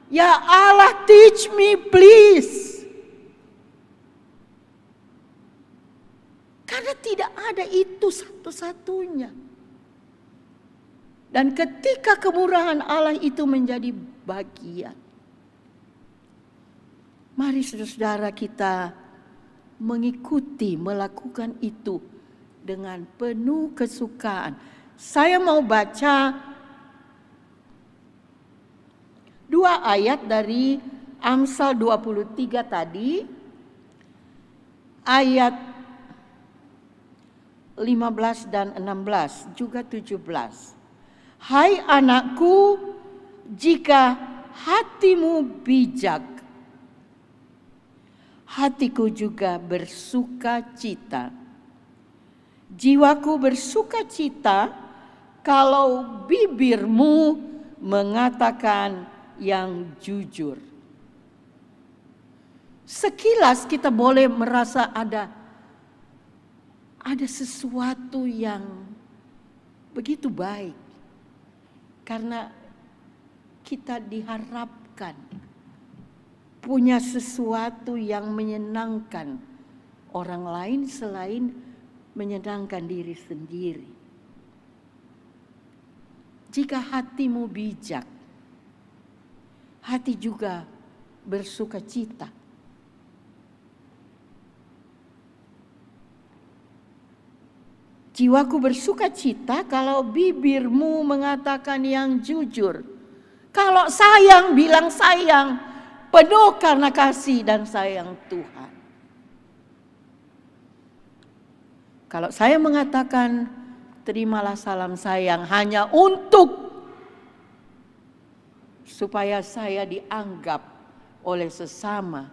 Ya Allah, teach me please. Karena tidak ada itu satu-satunya. Dan ketika kemurahan Allah itu menjadi bagian, mari saudara kita mengikuti, melakukan itu dengan penuh kesukaan. Saya mau baca 2 ayat dari Amsal 23 tadi, ayat 15 dan 16, juga 17. Hai anakku, jika hatimu bijak, hatiku juga bersuka cita. Jiwaku bersuka cita kalau bibirmu mengatakan yang jujur. Sekilas kita boleh merasa ada sesuatu yang begitu baik. Karena kita diharapkan punya sesuatu yang menyenangkan orang lain selain menyenangkan diri sendiri. Jika hatimu bijak, hati juga bersuka cita. Jiwaku bersuka cita kalau bibirmu mengatakan yang jujur. Kalau sayang, bilang sayang, penuh karena kasih dan sayang Tuhan. Kalau saya mengatakan terimalah salam sayang hanya untuk supaya saya dianggap oleh sesama,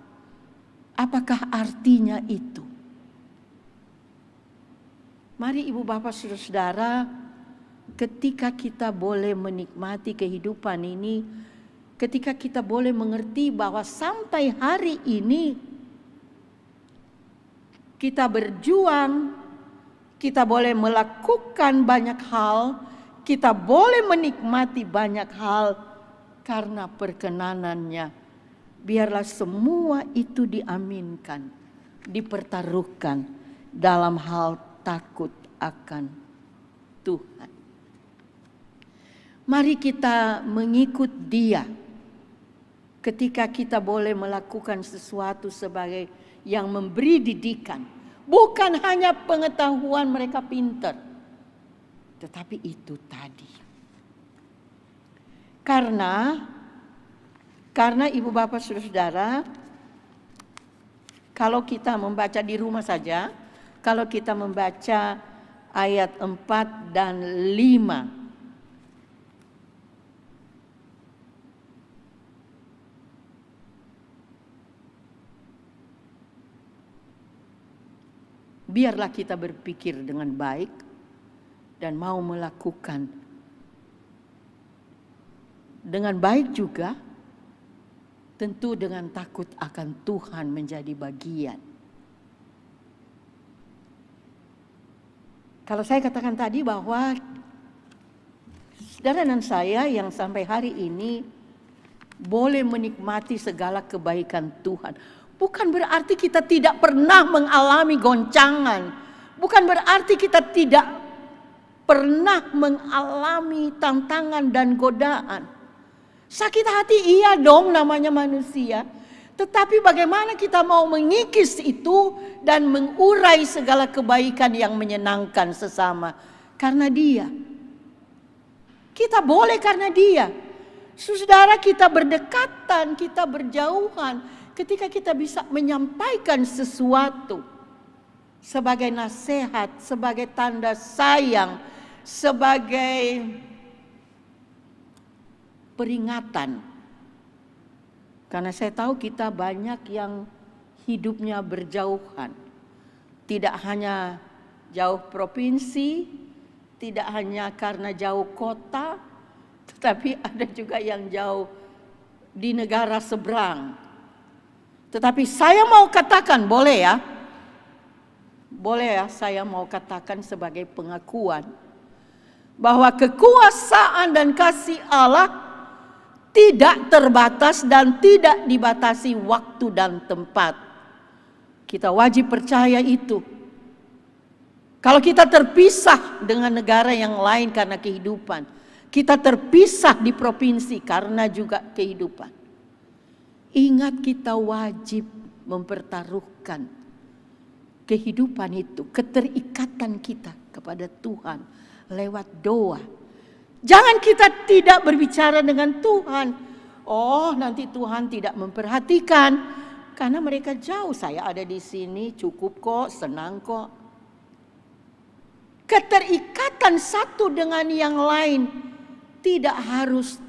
apakah artinya itu? Mari ibu bapak saudara-saudara, ketika kita boleh menikmati kehidupan ini, ketika kita boleh mengerti bahwa sampai hari ini kita berjuang, kita boleh melakukan banyak hal, kita boleh menikmati banyak hal karena perkenanannya. Biarlah semua itu diaminkan, dipertaruhkan dalam hal takut akan Tuhan. Mari kita mengikut Dia ketika kita boleh melakukan sesuatu sebagai yang memberi didikan. Bukan hanya pengetahuan mereka pintar, tetapi itu tadi. Karena ibu bapak saudara-saudara, kalau kita membaca di rumah saja, kalau kita membaca ayat 4 dan 5. Biarlah kita berpikir dengan baik dan mau melakukan dengan baik juga, tentu dengan takut akan Tuhan menjadi bagian. Kalau saya katakan tadi bahwa saudara dan saya yang sampai hari ini boleh menikmati segala kebaikan Tuhan. Bukan berarti kita tidak pernah mengalami goncangan. Bukan berarti kita tidak pernah mengalami tantangan dan godaan. Sakit hati iya dong, namanya manusia. Tetapi bagaimana kita mau mengikis itu dan mengurai segala kebaikan yang menyenangkan sesama. Karena Dia. Kita boleh karena Dia. Saudara, kita berdekatan, kita berjauhan. Ketika kita bisa menyampaikan sesuatu sebagai nasihat, sebagai tanda sayang, sebagai peringatan. Karena saya tahu kita banyak yang hidupnya berjauhan. Tidak hanya jauh provinsi, tidak hanya karena jauh kota, tetapi ada juga yang jauh di negara seberang. Tetapi saya mau katakan, boleh ya? Boleh ya, saya mau katakan sebagai pengakuan bahwa kekuasaan dan kasih Allah tidak terbatas dan tidak dibatasi waktu dan tempat. Kita wajib percaya itu. Kalau kita terpisah dengan negara yang lain karena kehidupan, kita terpisah di provinsi karena juga kehidupan. Ingat, kita wajib mempertaruhkan kehidupan itu, keterikatan kita kepada Tuhan lewat doa. Jangan kita tidak berbicara dengan Tuhan. Oh, nanti Tuhan tidak memperhatikan karena mereka jauh. Saya ada di sini, cukup kok, senang kok. Keterikatan satu dengan yang lain tidak harus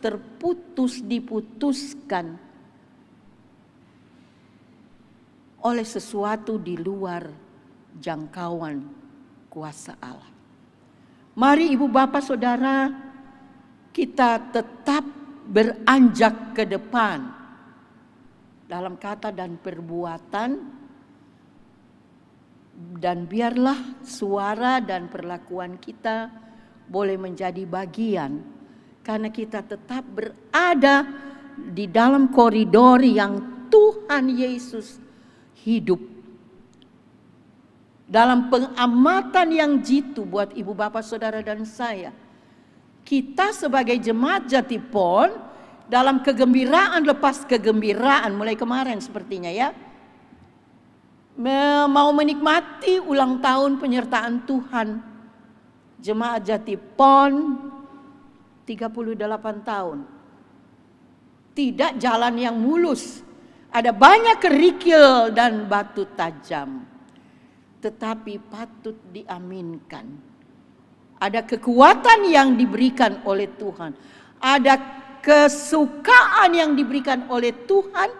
diputuskan oleh sesuatu di luar jangkauan kuasa Allah. Mari ibu bapak saudara, kita tetap beranjak ke depan dalam kata dan perbuatan, dan biarlah suara dan perlakuan kita boleh menjadi bagian, karena kita tetap berada di dalam koridor yang Tuhan Yesus hidup. Dalam pengamatan yang jitu buat ibu bapak saudara dan saya, kita sebagai jemaat Jatipon dalam kegembiraan lepas kegembiraan mulai kemarin sepertinya ya, mau menikmati ulang tahun penyertaan Tuhan jemaat Jatipon 38 tahun. Tidak jalan yang mulus, ada banyak kerikil dan batu tajam, tetapi patut diaminkan. Ada kekuatan yang diberikan oleh Tuhan, ada kesukaan yang diberikan oleh Tuhan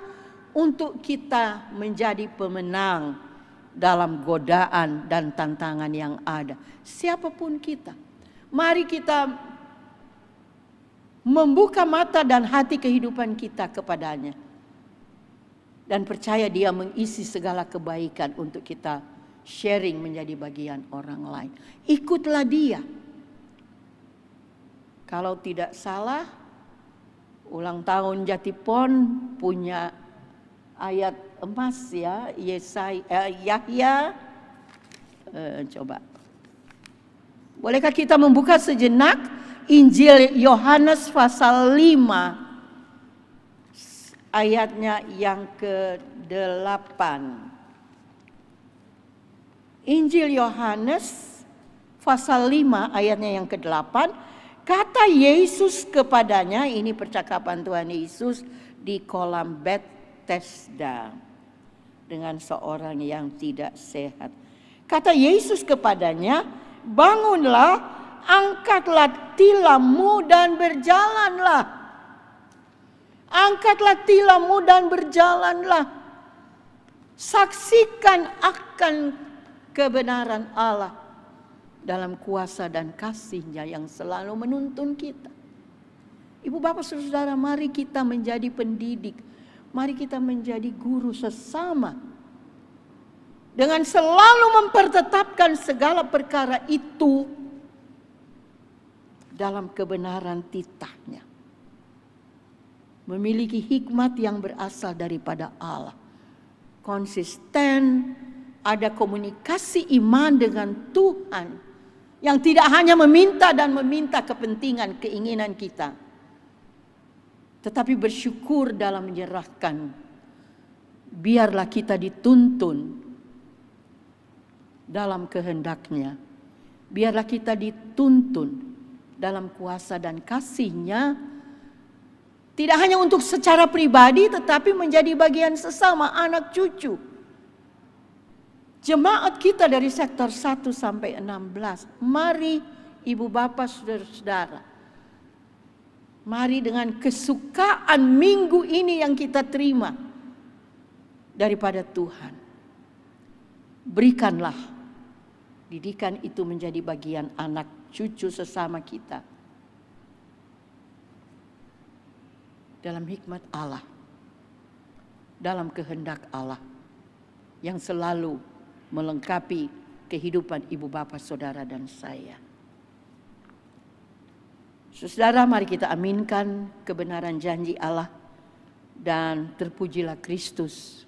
untuk kita menjadi pemenang dalam godaan dan tantangan yang ada. Siapapun kita, mari kita membuka mata dan hati kehidupan kita kepadanya, dan percaya Dia mengisi segala kebaikan untuk kita sharing menjadi bagian orang lain. Ikutlah Dia. Kalau tidak salah, ulang tahun Jatipon punya ayat emas ya, Yahya. Coba. Bolehkah kita membuka sejenak Injil Yohanes pasal 5 ayatnya yang ke-8. Injil Yohanes pasal 5 ayatnya yang ke-8. Kata Yesus kepadanya, ini percakapan Tuhan Yesus di kolam Bethesda dengan seorang yang tidak sehat. Kata Yesus kepadanya, bangunlah, angkatlah tilammu dan berjalanlah. Angkatlah tilammu dan berjalanlah. Saksikan akan kebenaran Allah dalam kuasa dan kasih-Nya yang selalu menuntun kita. Ibu bapak saudara, mari kita menjadi pendidik. Mari kita menjadi guru sesama. Dengan selalu mempertetapkan segala perkara itu dalam kebenaran titahnya. Memiliki hikmat yang berasal daripada Allah. Konsisten, ada komunikasi iman dengan Tuhan yang tidak hanya meminta dan meminta kepentingan, keinginan kita, tetapi bersyukur dalam menyerahkan. Biarlah kita dituntun dalam kehendak-Nya. Biarlah kita dituntun dalam kuasa dan kasih-Nya, tidak hanya untuk secara pribadi, tetapi menjadi bagian sesama anak cucu. Jemaat kita dari sektor 1 sampai 16. Mari ibu bapak saudara-saudara, mari dengan kesukaan minggu ini yang kita terima daripada Tuhan, berikanlah didikan itu menjadi bagian anak cucu sesama kita. Dalam hikmat Allah, dalam kehendak Allah yang selalu melengkapi kehidupan ibu bapa, saudara dan saya. Saudara, mari kita aminkan kebenaran janji Allah dan terpujilah Kristus.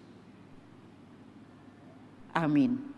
Amin.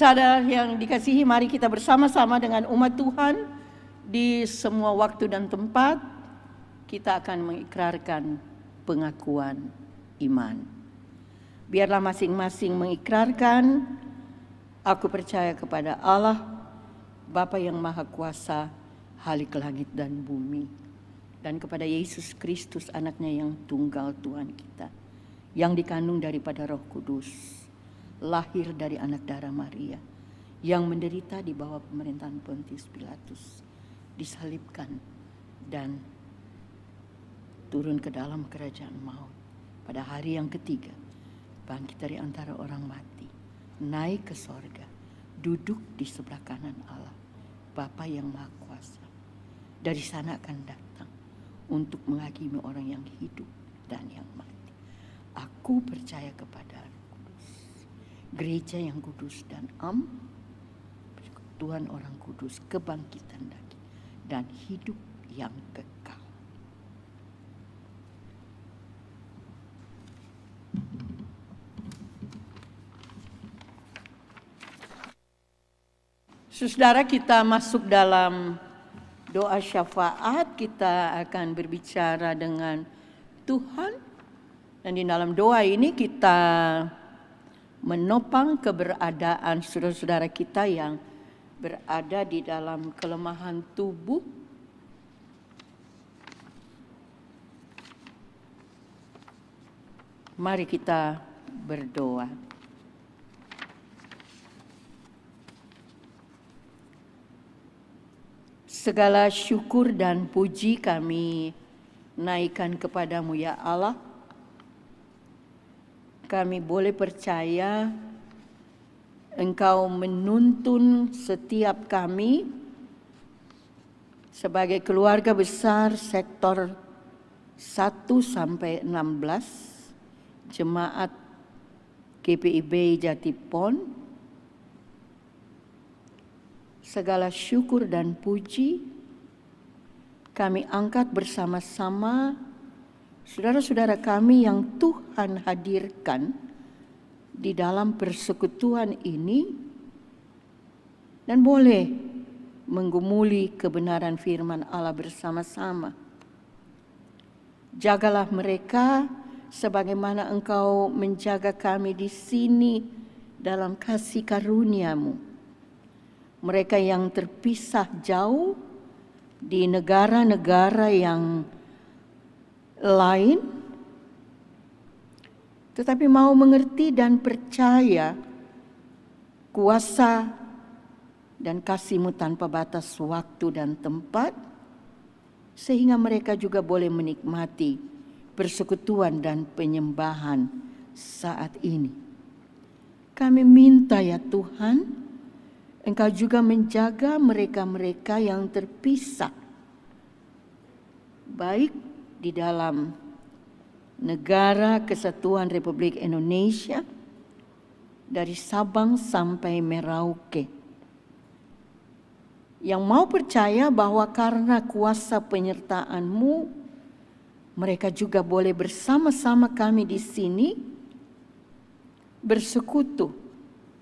Saudara yang dikasihi, mari kita bersama-sama dengan umat Tuhan di semua waktu dan tempat kita akan mengikrarkan pengakuan iman. Biarlah masing-masing mengikrarkan, aku percaya kepada Allah, Bapa yang Maha Kuasa, Halik langit dan bumi, dan kepada Yesus Kristus, anaknya yang tunggal Tuhan kita, yang dikandung daripada Roh Kudus, lahir dari anak darah Maria, yang menderita di bawah pemerintahan Pontius Pilatus, disalibkan dan turun ke dalam kerajaan maut. Pada hari yang ketiga, bangkit dari antara orang mati, naik ke sorga, duduk di sebelah kanan Allah, Bapa yang Maha Kuasa. Dari sana akan datang untuk menghakimi orang yang hidup dan yang mati. Aku percaya kepada gereja yang kudus dan Tuhan orang kudus, kebangkitan daging dan hidup yang kekal. Saudara, kita masuk dalam doa syafaat. Kita akan berbicara dengan Tuhan, dan di dalam doa ini kita menopang keberadaan saudara-saudara kita yang berada di dalam kelemahan tubuh. Mari kita berdoa. Segala syukur dan puji kami naikkan kepadamu ya Allah. Kami boleh percaya Engkau menuntun setiap kami sebagai keluarga besar sektor 1 sampai 16 Jemaat GPIB Jatipon. Segala syukur dan puji kami angkat bersama-sama saudara-saudara kami yang Tuhan hadirkan di dalam persekutuan ini dan boleh menggumuli kebenaran firman Allah bersama-sama. Jagalah mereka sebagaimana Engkau menjaga kami di sini dalam kasih karunia-Mu. Mereka yang terpisah jauh di negara-negara yang lain, tetapi mau mengerti dan percaya kuasa dan kasih-Mu tanpa batas waktu dan tempat, sehingga mereka juga boleh menikmati persekutuan dan penyembahan saat ini. Kami minta ya Tuhan, Engkau juga menjaga mereka-mereka yang terpisah, baik di dalam negara Kesatuan Republik Indonesia, dari Sabang sampai Merauke, yang mau percaya bahwa karena kuasa penyertaan-Mu, mereka juga boleh bersama-sama kami di sini bersekutu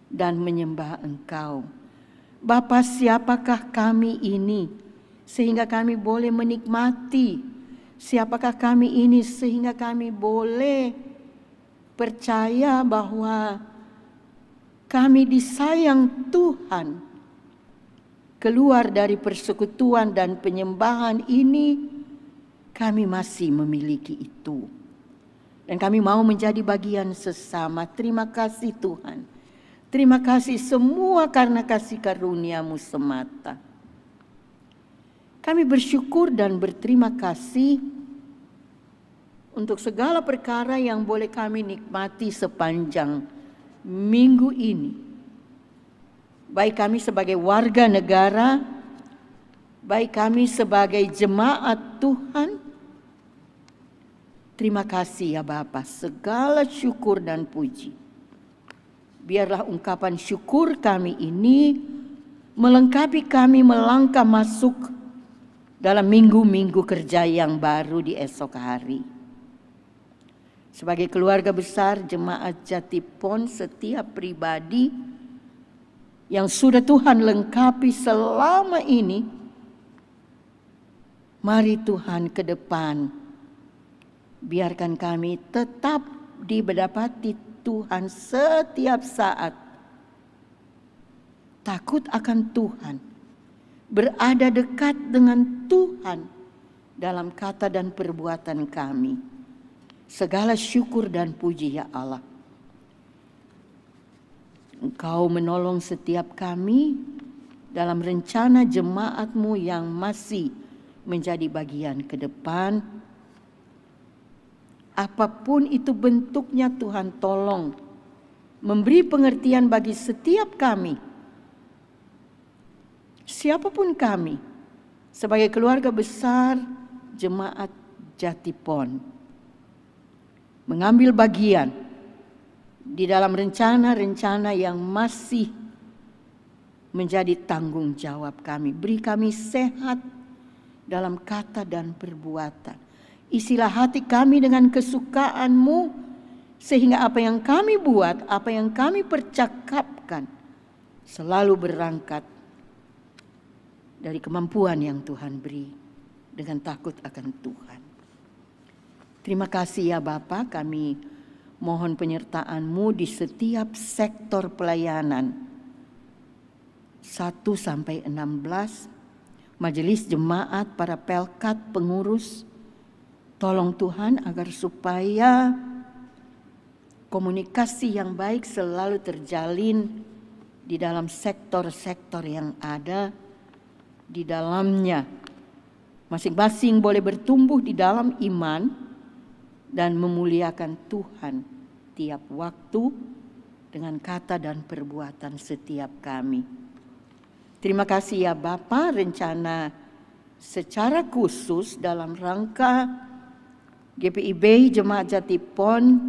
dan menyembah Engkau. Bapa, siapakah kami ini sehingga kami boleh menikmati? Siapakah kami ini sehingga kami boleh percaya bahwa kami disayang Tuhan? Keluar dari persekutuan dan penyembahan ini, kami masih memiliki itu. Dan kami mau menjadi bagian sesama. Terima kasih Tuhan. Terima kasih semua karena kasih karunia-Mu semata. Kami bersyukur dan berterima kasih untuk segala perkara yang boleh kami nikmati sepanjang minggu ini. Baik kami sebagai warga negara, baik kami sebagai jemaat Tuhan. Terima kasih ya Bapa, segala syukur dan puji. Biarlah ungkapan syukur kami ini melengkapi kami melangkah masuk dalam minggu-minggu kerja yang baru di esok hari. Sebagai keluarga besar Jemaat Jatipon, setiap pribadi yang sudah Tuhan lengkapi selama ini, mari Tuhan ke depan, biarkan kami tetap didapati Tuhan setiap saat. Takut akan Tuhan, berada dekat dengan Tuhan dalam kata dan perbuatan kami. Segala syukur dan puji ya Allah. Engkau menolong setiap kami dalam rencana jemaat-Mu yang masih menjadi bagian ke depan. Apapun itu bentuknya Tuhan, tolong memberi pengertian bagi setiap kami. Siapapun kami, sebagai keluarga besar Jemaat Jatipon, mengambil bagian di dalam rencana-rencana yang masih menjadi tanggung jawab kami. Beri kami sehat dalam kata dan perbuatan. Isilah hati kami dengan kesukaan-Mu, sehingga apa yang kami buat, apa yang kami percakapkan, selalu berangkat dari kemampuan yang Tuhan beri, dengan takut akan Tuhan. Terima kasih ya Bapa, kami mohon penyertaan-Mu di setiap sektor pelayanan 1 sampai 16, majelis jemaat, para pelkat, pengurus. Tolong Tuhan agar supaya komunikasi yang baik selalu terjalin di dalam sektor-sektor yang ada di dalamnya. Masing-masing boleh bertumbuh di dalam iman dan memuliakan Tuhan tiap waktu dengan kata dan perbuatan setiap kami. Terima kasih ya Bapa, rencana secara khusus dalam rangka GPIB Jemaat Jatipon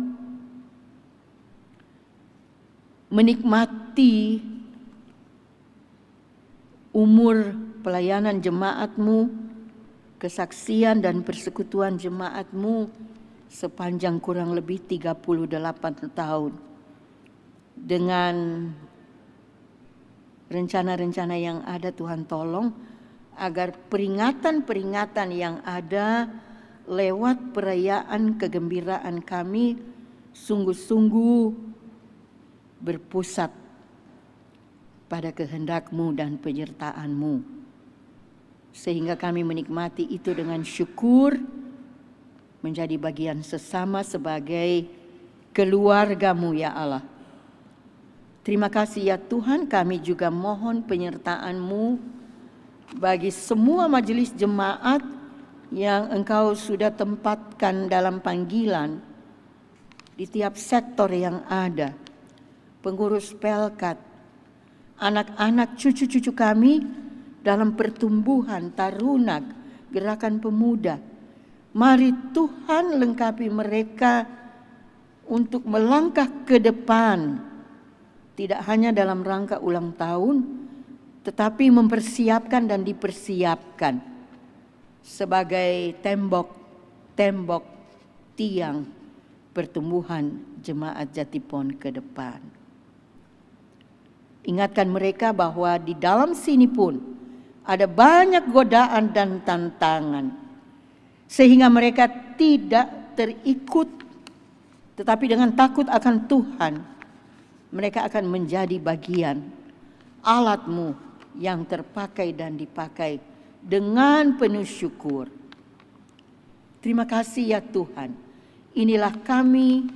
menikmati umur pelayanan jemaat-Mu, kesaksian dan persekutuan jemaat-Mu sepanjang kurang lebih 38 tahun dengan rencana-rencana yang ada. Tuhan tolong agar peringatan-peringatan yang ada lewat perayaan kegembiraan kami sungguh-sungguh berpusat pada kehendak-Mu dan penyertaan-Mu, sehingga kami menikmati itu dengan syukur, menjadi bagian sesama sebagai keluarga-Mu ya Allah. Terima kasih ya Tuhan, kami juga mohon penyertaan-Mu bagi semua majelis jemaat yang Engkau sudah tempatkan dalam panggilan di tiap sektor yang ada, pengurus Pelkat, anak-anak cucu-cucu kami dalam pertumbuhan taruna, gerakan pemuda. Mari Tuhan lengkapi mereka untuk melangkah ke depan, tidak hanya dalam rangka ulang tahun, tetapi mempersiapkan dan dipersiapkan sebagai tembok-tembok tiang pertumbuhan jemaat Jatipon ke depan. Ingatkan mereka bahwa di dalam sini pun ada banyak godaan dan tantangan, sehingga mereka tidak terikut, tetapi dengan takut akan Tuhan, mereka akan menjadi bagian alat-Mu yang terpakai dan dipakai dengan penuh syukur. Terima kasih ya Tuhan. Inilah kami,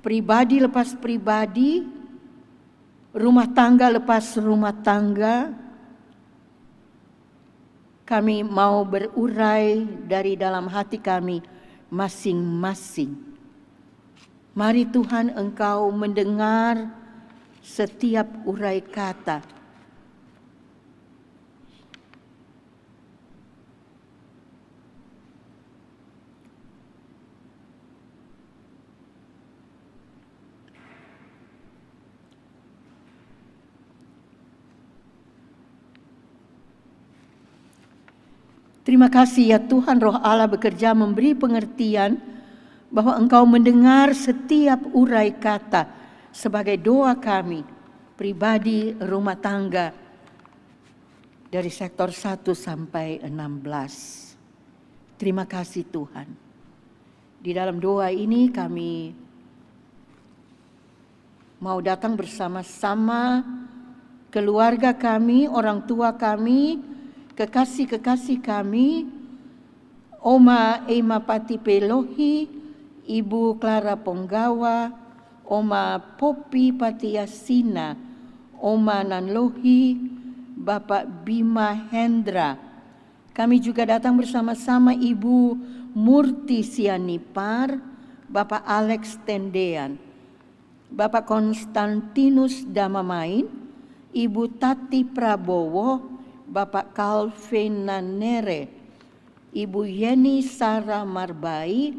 pribadi lepas pribadi, rumah tangga lepas rumah tangga. Kami mau berurai dari dalam hati kami masing-masing. Mari Tuhan Engkau mendengar setiap urai kata. Terima kasih ya Tuhan, Roh Allah bekerja memberi pengertian bahwa Engkau mendengar setiap urai kata sebagai doa kami, pribadi, rumah tangga, dari sektor 1 sampai 16. Terima kasih Tuhan. Di dalam doa ini kami mau datang bersama-sama keluarga kami, orang tua kami, kekasih-kekasih kami, Oma Ema Pati Pelohi, Ibu Clara Ponggawa, Oma Popi Patiasina, Oma Nanlohi, Bapak Bima Hendra. Kami juga datang bersama-sama Ibu Murti Sianipar, Bapak Alex Tendean, Bapak Konstantinus Damamain, Ibu Tati Prabowo, Bapak Calvin Nanere, Ibu Yeni Sara Marbai,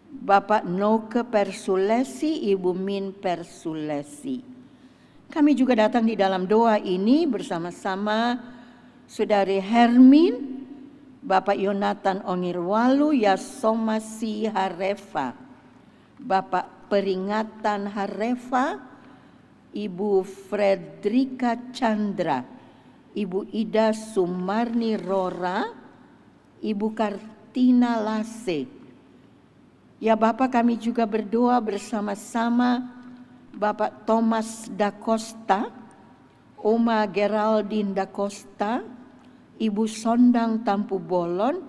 Bapak Noke Persulesi, Ibu Min Persulesi. Kami juga datang di dalam doa ini bersama-sama Saudari Hermin, Bapak Yonatan Ongirwalu, Yasomasi Harefa, Bapak Peringatan Harefa, Ibu Fredrika Chandra, Ibu Ida Sumarni Rora, Ibu Kartina Lase. Ya Bapak, kami juga berdoa bersama-sama Bapak Thomas Da Costa, Oma Geraldine Da Costa, Ibu Sondang Tampu Bolon,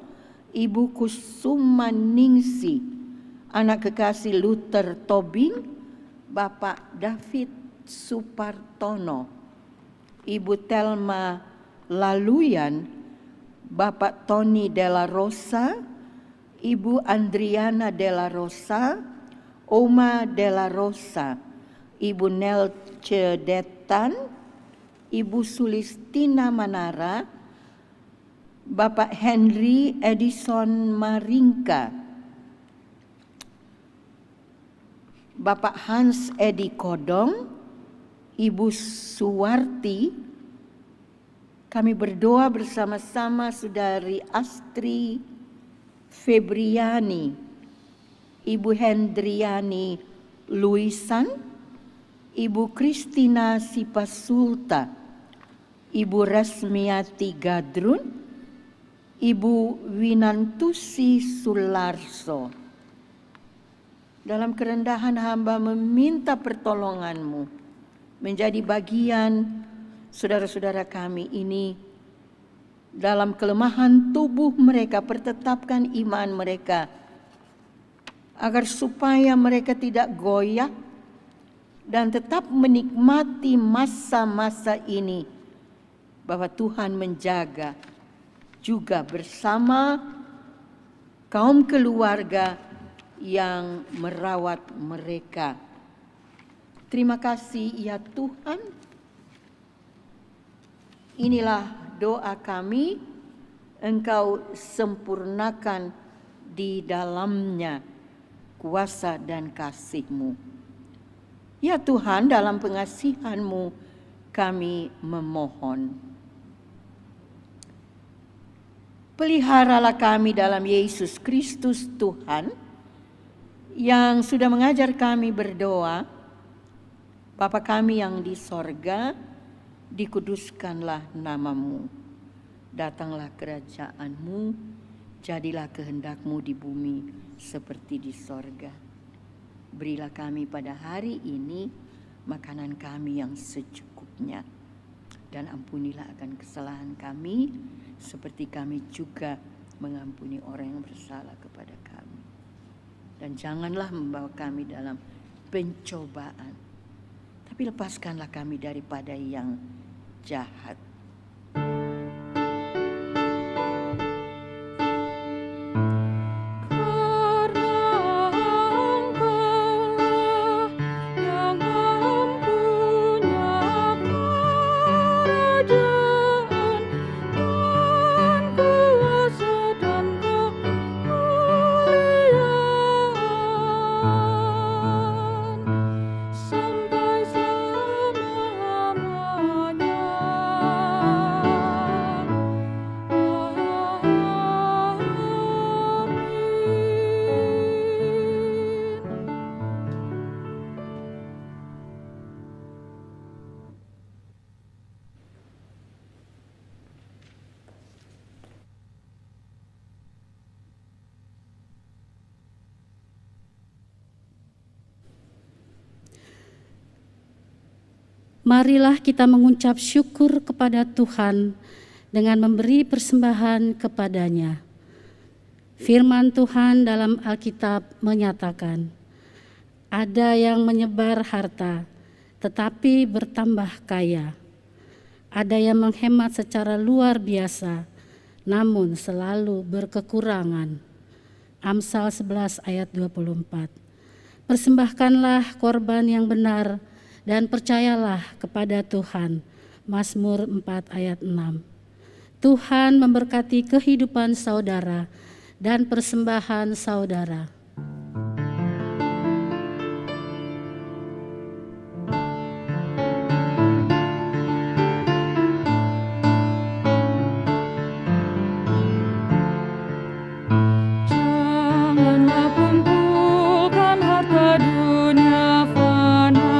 Ibu Kusuma Ningsi, anak kekasih Luther Tobing, Bapak David Supartono, Ibu Telma Laluyan, Bapak Tony Della Rosa, Ibu Andriana Della Rosa, Oma Della Rosa, Ibu Nelce Detan, Ibu Sulistina Manara, Bapak Henry Edison Maringka, Bapak Hans Edi Kodong, Ibu Suwarti. Kami berdoa bersama-sama Saudari Astri, Febriani, Ibu Hendriani Luisan, Ibu Kristina Sipasulta, Ibu Rasmiati Gadrun, Ibu Winantusi Sularso. Dalam kerendahan hamba meminta pertolongan-Mu menjadi bagian saudara-saudara kami ini. Dalam kelemahan tubuh mereka, pertetapkan iman mereka, agar supaya mereka tidak goyah dan tetap menikmati masa-masa ini, bahwa Tuhan menjaga juga bersama kaum keluarga yang merawat mereka. Terima kasih ya Tuhan. Inilah doa kami, Engkau sempurnakan di dalamnya kuasa dan kasih-Mu. Ya Tuhan, dalam pengasihan-Mu kami memohon. Peliharalah kami dalam Yesus Kristus Tuhan, yang sudah mengajar kami berdoa. Bapa kami yang di sorga, dikuduskanlah nama-Mu. Datanglah kerajaan-Mu, jadilah kehendak-Mu di bumi seperti di sorga. Berilah kami pada hari ini makanan kami yang secukupnya. Dan ampunilah akan kesalahan kami, seperti kami juga mengampuni orang yang bersalah kepada kami. Dan janganlah membawa kami dalam pencobaan, tapi lepaskanlah kami daripada yang jahat. Marilah kita mengucap syukur kepada Tuhan dengan memberi persembahan kepada-Nya. Firman Tuhan dalam Alkitab menyatakan, ada yang menyebar harta tetapi bertambah kaya. Ada yang menghemat secara luar biasa namun selalu berkekurangan. Amsal 11 ayat 24. Persembahkanlah korban yang benar dan percayalah kepada Tuhan. Mazmur 4 ayat 6. Tuhan memberkati kehidupan saudara dan persembahan saudara. Janganlah kumpulkan harta dunia fana,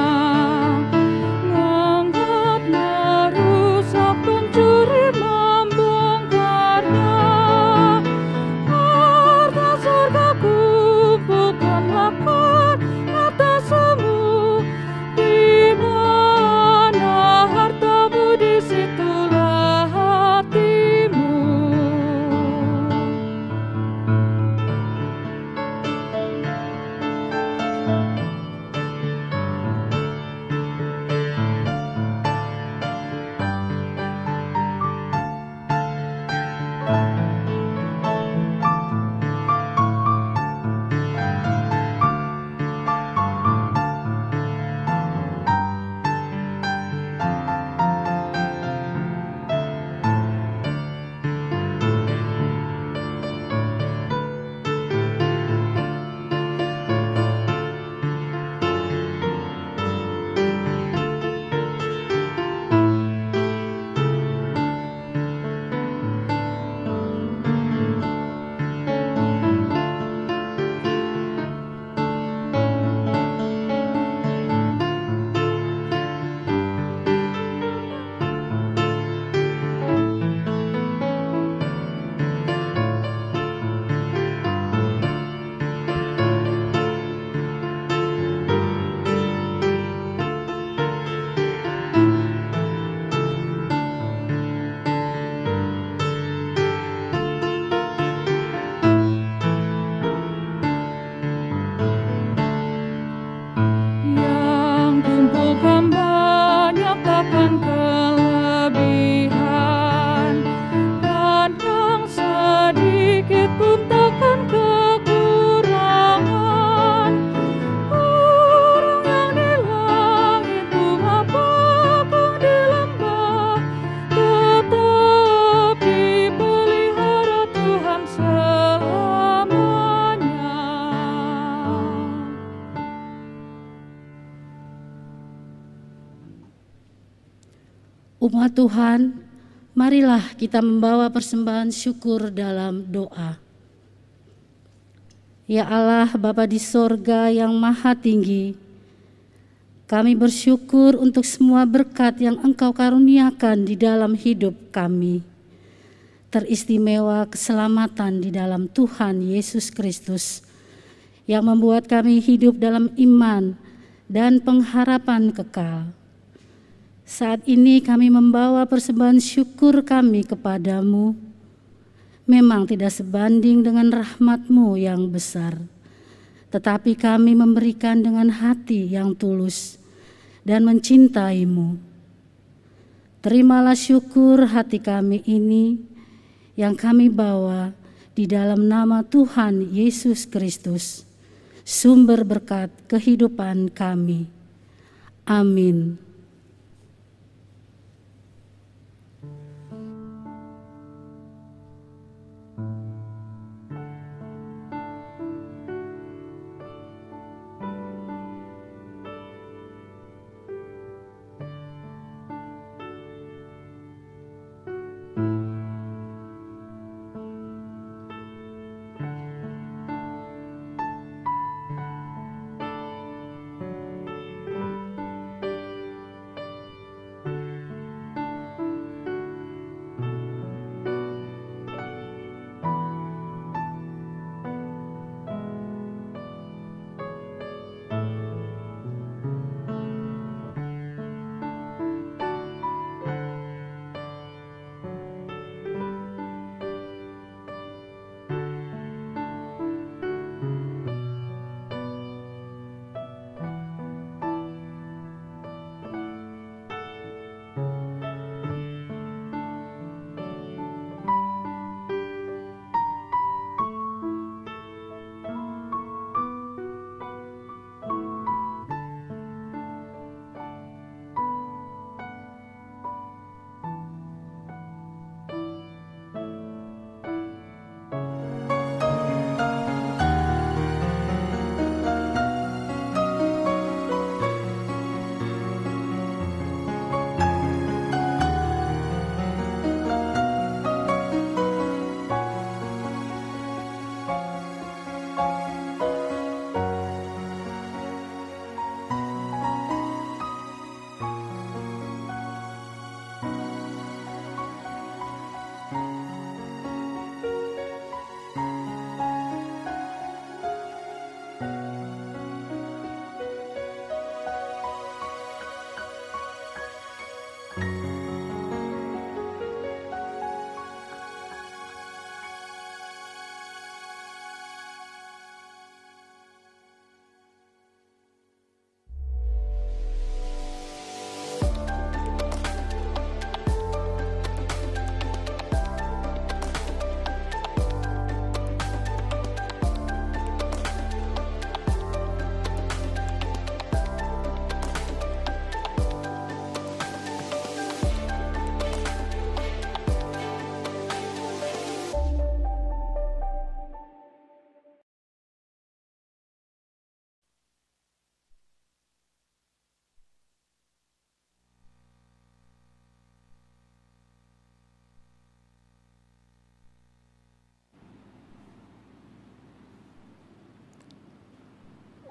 nganggapnya rusak pencuri membongkarnya. Harta surgaku Umat Tuhan, marilah kita membawa persembahan syukur dalam doa. Ya Allah, Bapa di sorga yang maha tinggi, kami bersyukur untuk semua berkat yang Engkau karuniakan di dalam hidup kami. Teristimewa keselamatan di dalam Tuhan Yesus Kristus yang membuat kami hidup dalam iman dan pengharapan kekal. Saat ini kami membawa persembahan syukur kami kepadamu. Memang tidak sebanding dengan rahmat-Mu yang besar, tetapi kami memberikan dengan hati yang tulus dan mencintai-Mu. Terimalah syukur hati kami ini yang kami bawa di dalam nama Tuhan Yesus Kristus, sumber berkat kehidupan kami. Amin.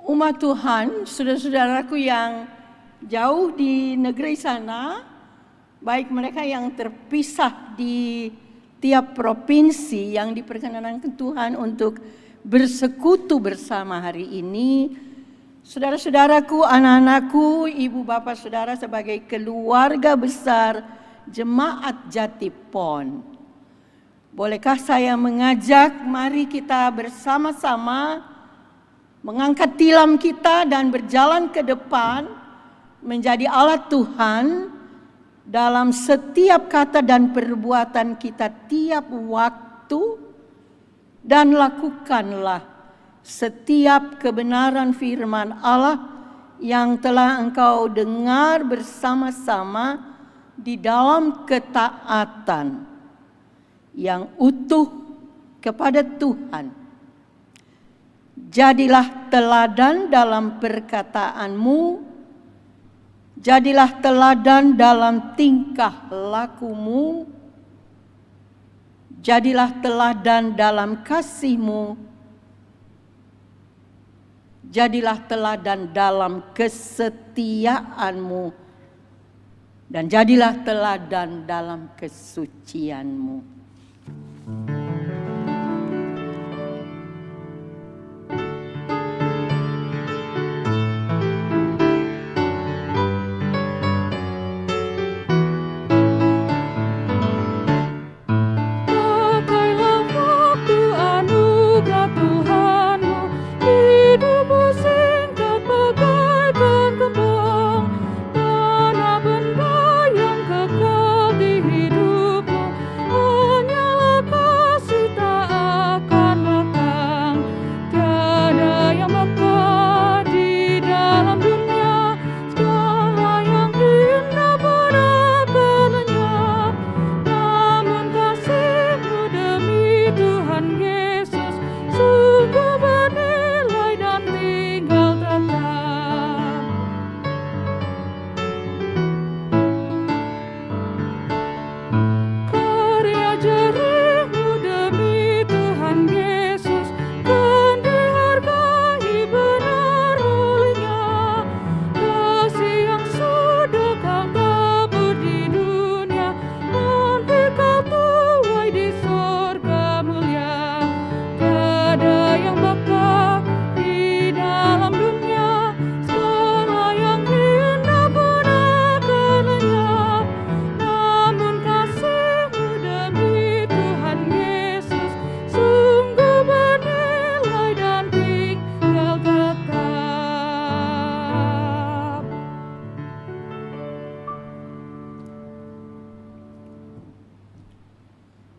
Umat Tuhan, saudara-saudaraku yang jauh di negeri sana, baik mereka yang terpisah di tiap provinsi yang diperkenankan Tuhan untuk bersekutu bersama hari ini, saudara-saudaraku, anak-anakku, ibu bapak saudara sebagai keluarga besar Jemaat Jatipon. Bolehkah saya mengajak, mari kita bersama-sama mengangkat tilam kita dan berjalan ke depan menjadi alat Tuhan dalam setiap kata dan perbuatan kita tiap waktu, dan lakukanlah setiap kebenaran firman Allah yang telah engkau dengar bersama-sama di dalam ketaatan yang utuh kepada Tuhan. Jadilah teladan dalam perkataanmu, Jadilah teladan dalam tingkah lakumu, jadilah teladan dalam kasih-Mu, jadilah teladan dalam kesetiaan-Mu, dan jadilah teladan dalam kesucian-Mu.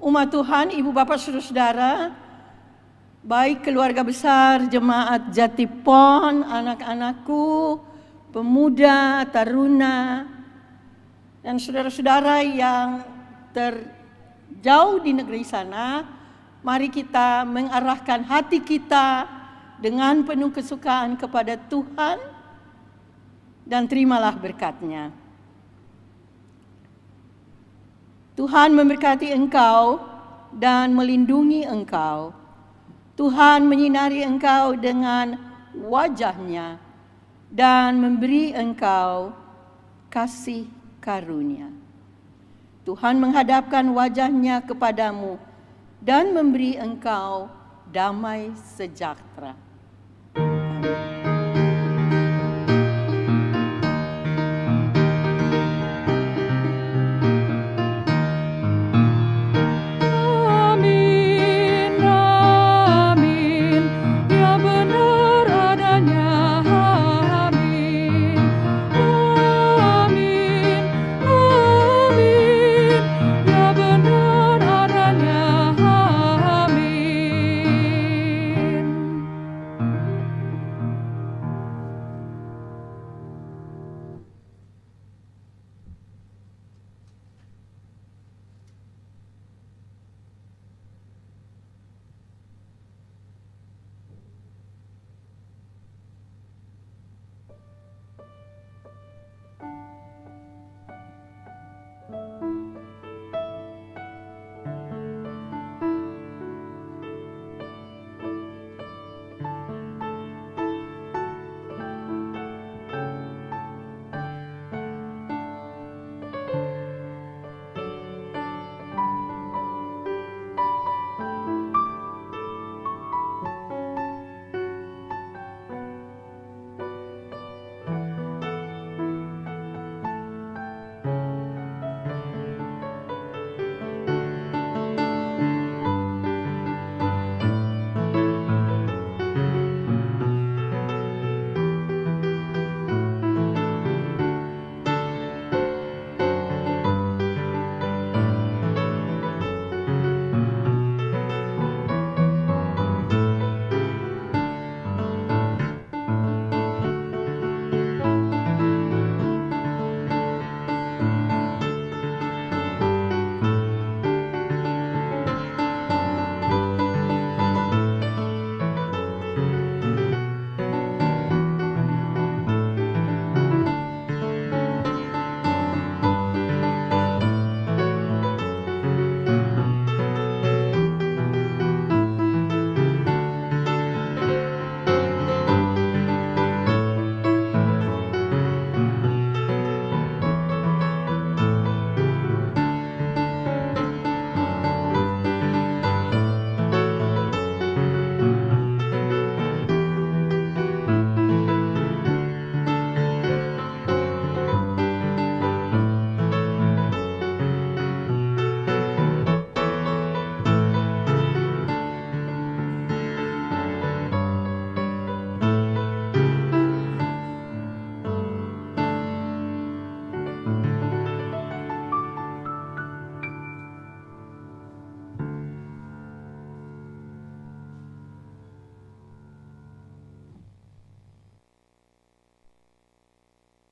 Umat Tuhan, Ibu Bapak Saudara-saudara, baik keluarga besar Jemaat Jatipon, anak-anakku, pemuda, taruna, dan saudara-saudara yang terjauh di negeri sana, mari kita mengarahkan hati kita dengan penuh kesukaan kepada Tuhan dan terimalah berkat-Nya. Tuhan memberkati engkau dan melindungi engkau. Tuhan menyinari engkau dengan wajah-Nya dan memberi engkau kasih karunia. Tuhan menghadapkan wajah-Nya kepadamu dan memberi engkau damai sejahtera.